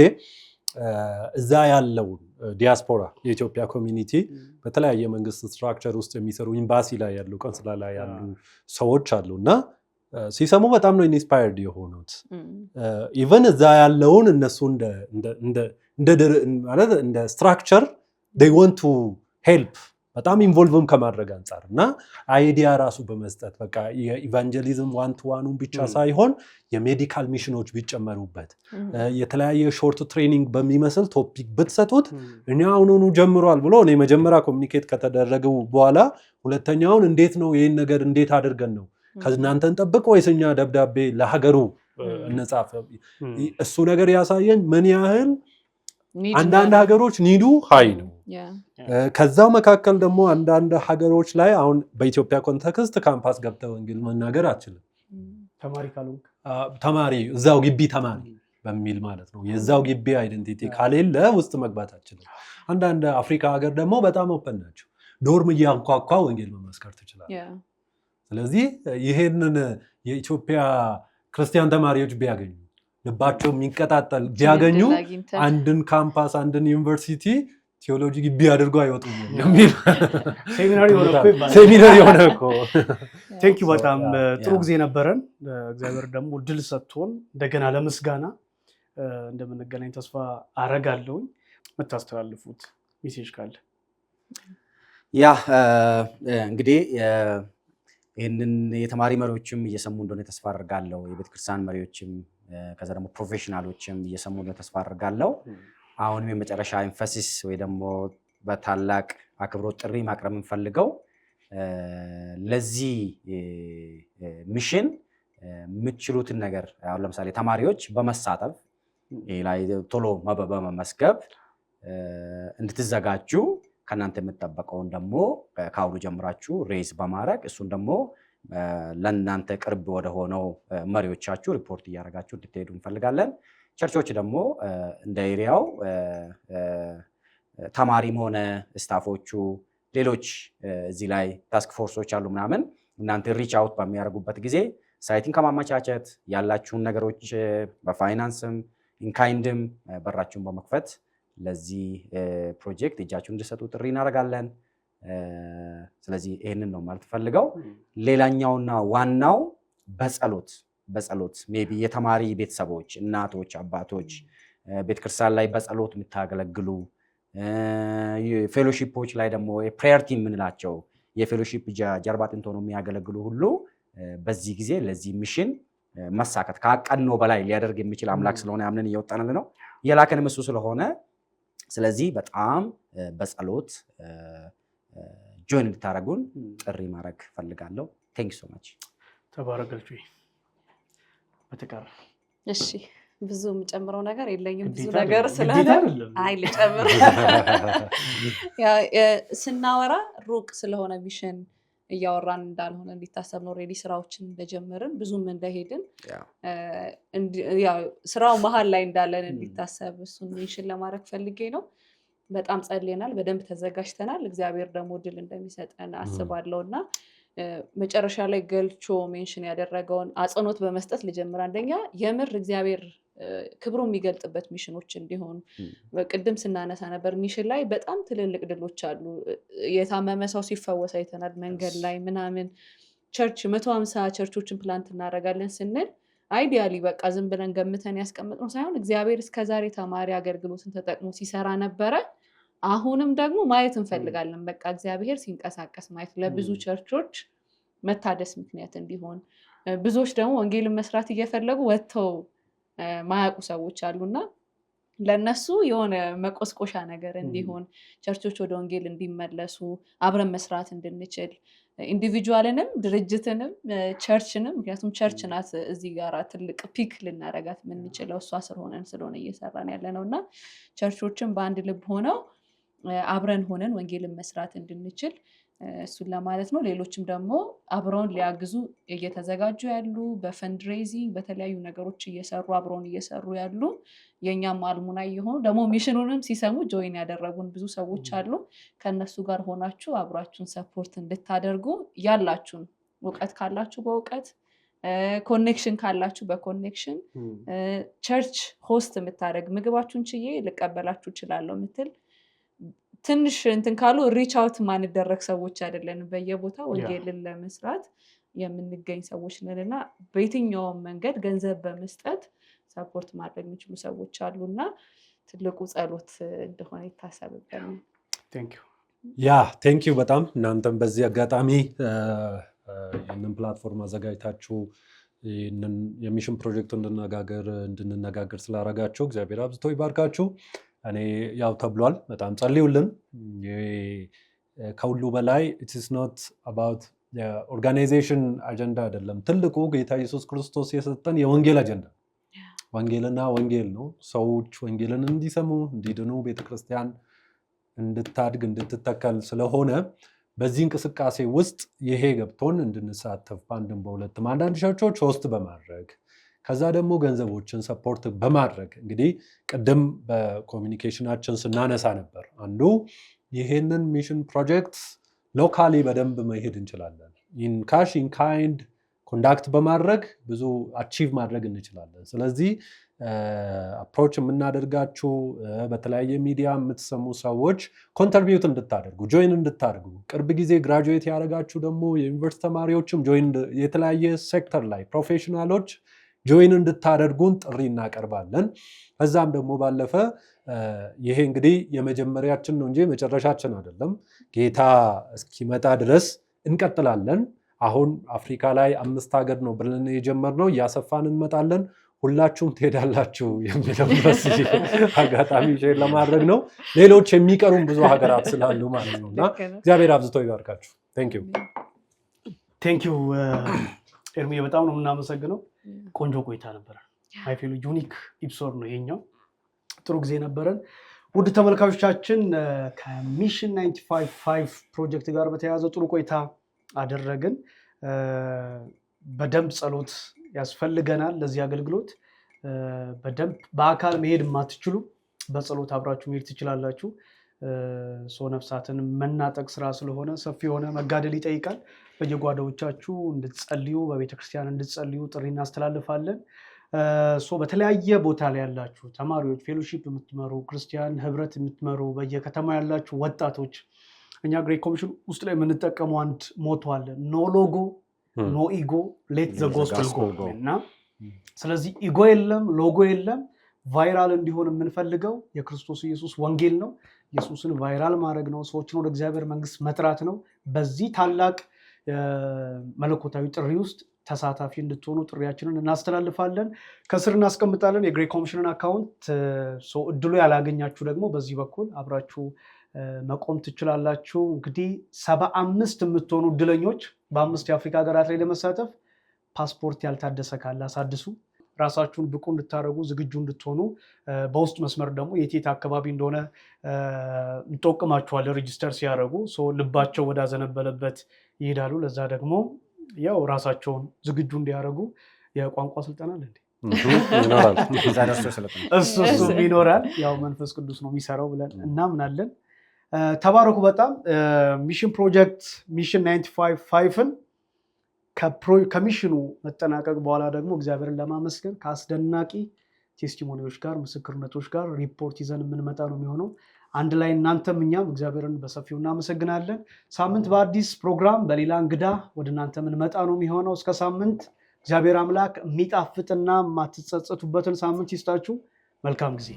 እዛ ያለውን ዲያስፖራ የኢትዮጵያ ኮሚኒቲ በተለያየ መንግስት ስትራክቸር ውስጥ የሚሰሩ ኤምባሲ ላይ ያሉ ቆንስላ ላይ ያሉ ሰዎች አሉ እና ሲሰሙ በጣም ነው ኢንስፓየርድ የሆኑት። ኢቨን እዛ ያለውን እነሱ እንደ ስትራክቸር they want to help በጣም ኢንቮልቭም ከማድረግ አንጻር እና አይዲያ ራሱ በመስጠት በቃ የኢቫንጀሊዝም ዋን ቱ ዋኑን ብቻ ሳይሆን የሜዲካል ሚሽኖች ቢጨመሩበት የተለያየ ሾርት ትሬኒንግ በሚመስል ቶፒክ ብትሰጡት እኛ አሁኑኑ ጀምሯል ብሎ እኔ መጀመሪያ ኮሚኒኬት ከተደረገው በኋላ ሁለተኛውን እንዴት ነው ይሄን ነገር እንዴት አድርገን ነው ከእናንተን ጠብቅ ወይስ እኛ ደብዳቤ ለሀገሩ እንጻፍ? እሱ ነገር ያሳየን ምን ያህል አንዳንድ ሀገሮች ኒዱ ሃይ ነው። ከዛው መካከል ደግሞ አንዳንድ ሀገሮች ላይ አሁን በኢትዮጵያ ኮንቴክስት ካምፓስ ገብተው ወንጌል መናገር አትችልም ተማሪ እዛው ግቢ ተማሪ በሚል ማለት ነው። የዛው ግቢ አይደንቲቲ ካሌለ ውስጥ መግባት አትችልም። አንዳንድ አፍሪካ ሀገር ደግሞ በጣም ኦፕን ናቸው። ዶርም እያንኳኳ ወንጌል መመስከር ትችላለህ። ስለዚህ ይሄንን የኢትዮጵያ ክርስቲያን ተማሪዎች ቢያገኙ ልባቸው የሚንቀጣጠል ቢያገኙ አንድን ካምፓስ አንድን ዩኒቨርሲቲ ቴዎሎጂ ግቢ አድርጎ አይወጡም የሚል ሴሚናሪ ሆነ እኮ። ቴንክ ዩ በጣም ጥሩ ጊዜ ነበረን። እግዚአብሔር ደግሞ ድል ሰጥቶን እንደገና ለምስጋና እንደምንገናኝ ተስፋ አረጋለሁኝ። የምታስተላልፉት ሜሴጅ ካለ? ያ እንግዲህ ይህንን የተማሪ መሪዎችም እየሰሙ እንደሆነ ተስፋ አድርጋለሁ። የቤተክርስቲያን መሪዎችም ከዛ ደግሞ ፕሮፌሽናሎችም እየሰሙ እንደሆነ ተስፋ አድርጋለሁ። አሁንም የመጨረሻ ኤንፈሲስ ወይ ደግሞ በታላቅ አክብሮት ጥሪ ማቅረብ የምንፈልገው ለዚህ ሚሽን የምትችሉትን ነገር አሁን ለምሳሌ ተማሪዎች በመሳተፍ ላይ ቶሎ በመመስገብ እንድትዘጋጁ ከናንተ የምትጠበቀውን ደግሞ ካውሉ ጀምራችሁ ሬዝ በማድረግ እሱን ደግሞ ለናንተ ቅርብ ወደ ሆነው መሪዎቻችሁ ሪፖርት እያደረጋችሁ እንድትሄዱ እንፈልጋለን። ቸርቾች ደግሞ እንደ ኤሪያው ተማሪም ሆነ ስታፎቹ ሌሎች እዚህ ላይ ታስክ ፎርሶች አሉ ምናምን እናንተ ሪች አውት በሚያደርጉበት ጊዜ ሳይቲን ከማመቻቸት ያላችሁን ነገሮች በፋይናንስም ኢንካይንድም በራችሁን በመክፈት ለዚህ ፕሮጀክት እጃችሁን እንድሰጡ ጥሪ እናደርጋለን። ስለዚህ ይሄንን ነው ማለት ፈልገው። ሌላኛውና ዋናው በጸሎት ሜቢ የተማሪ ቤተሰቦች እናቶች፣ አባቶች ቤተክርስቲያን ላይ በጸሎት የምታገለግሉ ፌሎሺፖች ላይ ደግሞ የፕሬየር ቲም የምንላቸው የፌሎሺፕ ጀርባ አጥንት ሆነው የሚያገለግሉ ሁሉ በዚህ ጊዜ ለዚህ ሚሽን መሳካት ካቀድነው በላይ ሊያደርግ የሚችል አምላክ ስለሆነ ያምነን እየወጣንልን ነው የላከንም እሱ ስለሆነ ስለዚህ በጣም በጸሎት ጆይን እንድታደርጉን ጥሪ ማድረግ ፈልጋለሁ። ቴንክ ዩ ሶ ማች። ተባረከልኩ። በተቀር እሺ ብዙ የምጨምረው ነገር የለኝም። ብዙ ነገር ስላለ አይ ልጨምር። ስናወራ ሩቅ ስለሆነ ሚሽን እያወራን እንዳልሆነ እንዲታሰብ ነው። ኦልሬዲ ስራዎችን እንደጀመርን ብዙም እንደሄድን ስራው መሀል ላይ እንዳለን እንዲታሰብ እሱን ሚሽን ለማድረግ ፈልጌ ነው። በጣም ጸልየናል፣ በደንብ ተዘጋጅተናል። እግዚአብሔር ደግሞ ድል እንደሚሰጠን አስባለሁ እና መጨረሻ ላይ ገልቾ ሜንሽን ያደረገውን አጽንኦት በመስጠት ልጀምር። አንደኛ የምር እግዚአብሔር ክብሩ የሚገልጥበት ሚሽኖች እንዲሆኑ ቅድም ስናነሳ ነበር። ሚሽን ላይ በጣም ትልልቅ ድሎች አሉ። የታመመ ሰው ሲፈወስ አይተናል መንገድ ላይ ምናምን። ቸርች 150 ቸርቾችን ፕላንት እናደርጋለን ስንል አይዲያሊ በቃ ዝም ብለን ገምተን ያስቀምጥነው ሳይሆን እግዚአብሔር እስከዛሬ ተማሪ አገልግሎትን ተጠቅሞ ሲሰራ ነበረ። አሁንም ደግሞ ማየት እንፈልጋለን። በቃ እግዚአብሔር ሲንቀሳቀስ ማየት ለብዙ ቸርቾች መታደስ ምክንያት እንዲሆን፣ ብዙዎች ደግሞ ወንጌልን መስራት እየፈለጉ ወጥተው ማያውቁ ሰዎች አሉና ለነሱ የሆነ መቆስቆሻ ነገር እንዲሆን፣ ቸርቾች ወደ ወንጌል እንዲመለሱ አብረን መስራት እንድንችል፣ ኢንዲቪጁዋልንም ድርጅትንም ቸርችንም፣ ምክንያቱም ቸርች ናት እዚህ ጋር ትልቅ ፒክ ልናረጋት የምንችለው እሷ ስር ሆነን ስለሆነ እየሰራን ያለ ነው እና ቸርቾችን በአንድ ልብ ሆነው አብረን ሆነን ወንጌልን መስራት እንድንችል እሱን ለማለት ነው። ሌሎችም ደግሞ አብረውን ሊያግዙ እየተዘጋጁ ያሉ በፈንድሬዚንግ በተለያዩ ነገሮች እየሰሩ አብረውን እየሰሩ ያሉ የኛም አልሙናይ የሆኑ ደግሞ ሚሽኑንም ሲሰሙ ጆይን ያደረጉን ብዙ ሰዎች አሉ። ከነሱ ጋር ሆናችሁ አብራችሁን ሰፖርት እንድታደርጉ ያላችሁን እውቀት ካላችሁ በእውቀት ኮኔክሽን ካላችሁ በኮኔክሽን ቸርች ሆስት የምታደርግ ምግባችሁን ችዬ ልቀበላችሁ እችላለሁ የምትል ትንሽ እንትን ካሉ ሪች አውት ማንደረግ ሰዎች አይደለንም። በየቦታው ወንጌልን ለመስራት የምንገኝ ሰዎች ነንና በየትኛውም መንገድ ገንዘብ በመስጠት ሰፖርት ማድረግ የሚችሉ ሰዎች አሉና ትልቁ ጸሎት እንደሆነ ይታሰብብን። ቴንክ ዩ በጣም እናንተም በዚህ አጋጣሚ ይህንን ፕላትፎርም አዘጋጅታችሁ ይህንን የሚሽን ፕሮጀክቱ እንድንነጋገር ስላደረጋችሁ እግዚአብሔር አብዝቶ ይባርካችሁ። እኔ ያው ተብሏል፣ በጣም ጸልዩልን። ከሁሉ በላይ ኢትስ ኖት አባውት የኦርጋናይዜሽን አጀንዳ አይደለም። ትልቁ ጌታ ኢየሱስ ክርስቶስ የሰጠን የወንጌል አጀንዳ ወንጌልና ወንጌል ነው። ሰዎች ወንጌልን እንዲሰሙ እንዲድኑ፣ ቤተክርስቲያን እንድታድግ እንድትተከል ስለሆነ በዚህ እንቅስቃሴ ውስጥ ይሄ ገብቶን እንድንሳተፍ በአንድም በሁለትም አንዳንድ ቸርቾች ሆስት በማድረግ ከዛ ደግሞ ገንዘቦችን ሰፖርት በማድረግ እንግዲህ ቅድም በኮሚኒኬሽናችን ስናነሳ ነበር አንዱ ይሄንን ሚሽን ፕሮጀክት ሎካሊ በደንብ መሄድ እንችላለን። ኢን ካሽ ኢን ካይንድ ኮንዳክት በማድረግ ብዙ አቺቭ ማድረግ እንችላለን። ስለዚህ አፕሮች የምናደርጋችሁ በተለያየ ሚዲያ የምትሰሙ ሰዎች ኮንትሪቢዩት እንድታደርጉ ጆይን እንድታደርጉ፣ ቅርብ ጊዜ ግራጁዌት ያደረጋችሁ ደግሞ የዩኒቨርሲቲ ተማሪዎችም ጆይን፣ የተለያየ ሴክተር ላይ ፕሮፌሽናሎች ጆይን እንድታደርጉን ጥሪ እናቀርባለን። ከዛም ደግሞ ባለፈ ይሄ እንግዲህ የመጀመሪያችን ነው እንጂ መጨረሻችን አይደለም። ጌታ እስኪመጣ ድረስ እንቀጥላለን። አሁን አፍሪካ ላይ 5 ሀገር ነው ብለን የጀመርነው፣ እያሰፋን እንመጣለን። ሁላችሁም ትሄዳላችሁ የሚለው በዚህ አጋጣሚ ሼር ለማድረግ ነው። ሌሎች የሚቀሩም ብዙ ሀገራት ስላሉ ማለት ነው እና እግዚአብሔር አብዝቶ ይባርካችሁ። ቴንክ ዩ ኤርሚ፣ በጣም ነው የምናመሰግነው። ቆንጆ ቆይታ ነበረ። አይፊሉ ዩኒክ ኢፕሶድ ነው ይሄኛው። ጥሩ ጊዜ ነበረን። ውድ ተመልካቾቻችን ከሚሽን 95 ፕሮጀክት ጋር በተያያዘ ጥሩ ቆይታ አደረግን። በደንብ ጸሎት ያስፈልገናል ለዚህ አገልግሎት። በደንብ በአካል መሄድ የማትችሉ በጸሎት አብራችሁ መሄድ ትችላላችሁ። ነፍሳትን መናጠቅ ስራ ስለሆነ ሰፊ የሆነ መጋደል ይጠይቃል። በየጓዳዎቻችሁ እንድትጸልዩ በቤተክርስቲያን እንድትጸልዩ ጥሪ እናስተላልፋለን። በተለያየ ቦታ ላይ ያላችሁ ተማሪዎች፣ ፌሎሺፕ የምትመሩ ክርስቲያን ህብረት የምትመሩ በየከተማ ያላችሁ ወጣቶች እኛ ግሬት ኮሚሽን ውስጥ ላይ የምንጠቀመው አንድ ሞቶ አለ። ኖ ሎጎ ኖ ኢጎ ሌት ዘ ጎስፐል ጎ እና ስለዚህ ኢጎ የለም ሎጎ የለም። ቫይራል እንዲሆን የምንፈልገው የክርስቶስ ኢየሱስ ወንጌል ነው። ኢየሱስን ቫይራል ማድረግ ነው። ሰዎችን ወደ እግዚአብሔር መንግስት መጥራት ነው። በዚህ ታላቅ መለኮታዊ ጥሪ ውስጥ ተሳታፊ እንድትሆኑ ጥሪያችንን እናስተላልፋለን። ከስር እናስቀምጣለን የግሬት ኮሚሽንን አካውንት። እድሉ ያላገኛችሁ ደግሞ በዚህ በኩል አብራችሁ መቆም ትችላላችሁ። እንግዲህ 75 የምትሆኑ እድለኞች በ5 የአፍሪካ ሀገራት ላይ ለመሳተፍ ፓስፖርት ያልታደሰ ካለ አሳድሱ። ራሳችሁን ብቁ እንድታደርጉ ዝግጁ እንድትሆኑ በውስጥ መስመር ደግሞ የት አካባቢ እንደሆነ እንጠቁማችኋለን። ሬጂስተር ሲያደርጉ ልባቸው ወዳዘነበለበት ይሄዳሉ። ለዛ ደግሞ ያው ራሳቸውን ዝግጁ እንዲያደርጉ የቋንቋ ስልጠና አለ እሱም ይኖራል። ያው መንፈስ ቅዱስ ነው የሚሰራው ብለን እናምናለን። ተባረኩ። በጣም ሚሽን ፕሮጀክት ሚሽን 95ን ከሚሽኑ መጠናቀቅ በኋላ ደግሞ እግዚአብሔርን ለማመስገን ከአስደናቂ ቴስቲሞኒዎች ጋር ምስክርነቶች ጋር ሪፖርት ይዘን የምንመጣ ነው የሚሆነው። አንድ ላይ እናንተም እኛም እግዚአብሔርን በሰፊው እናመሰግናለን። ሳምንት በአዲስ ፕሮግራም በሌላ እንግዳ ወደ እናንተ የምንመጣ ነው የሚሆነው። እስከ ሳምንት እግዚአብሔር አምላክ የሚጣፍጥና የማትጸጸቱበትን ሳምንት ይስጣችሁ። መልካም ጊዜ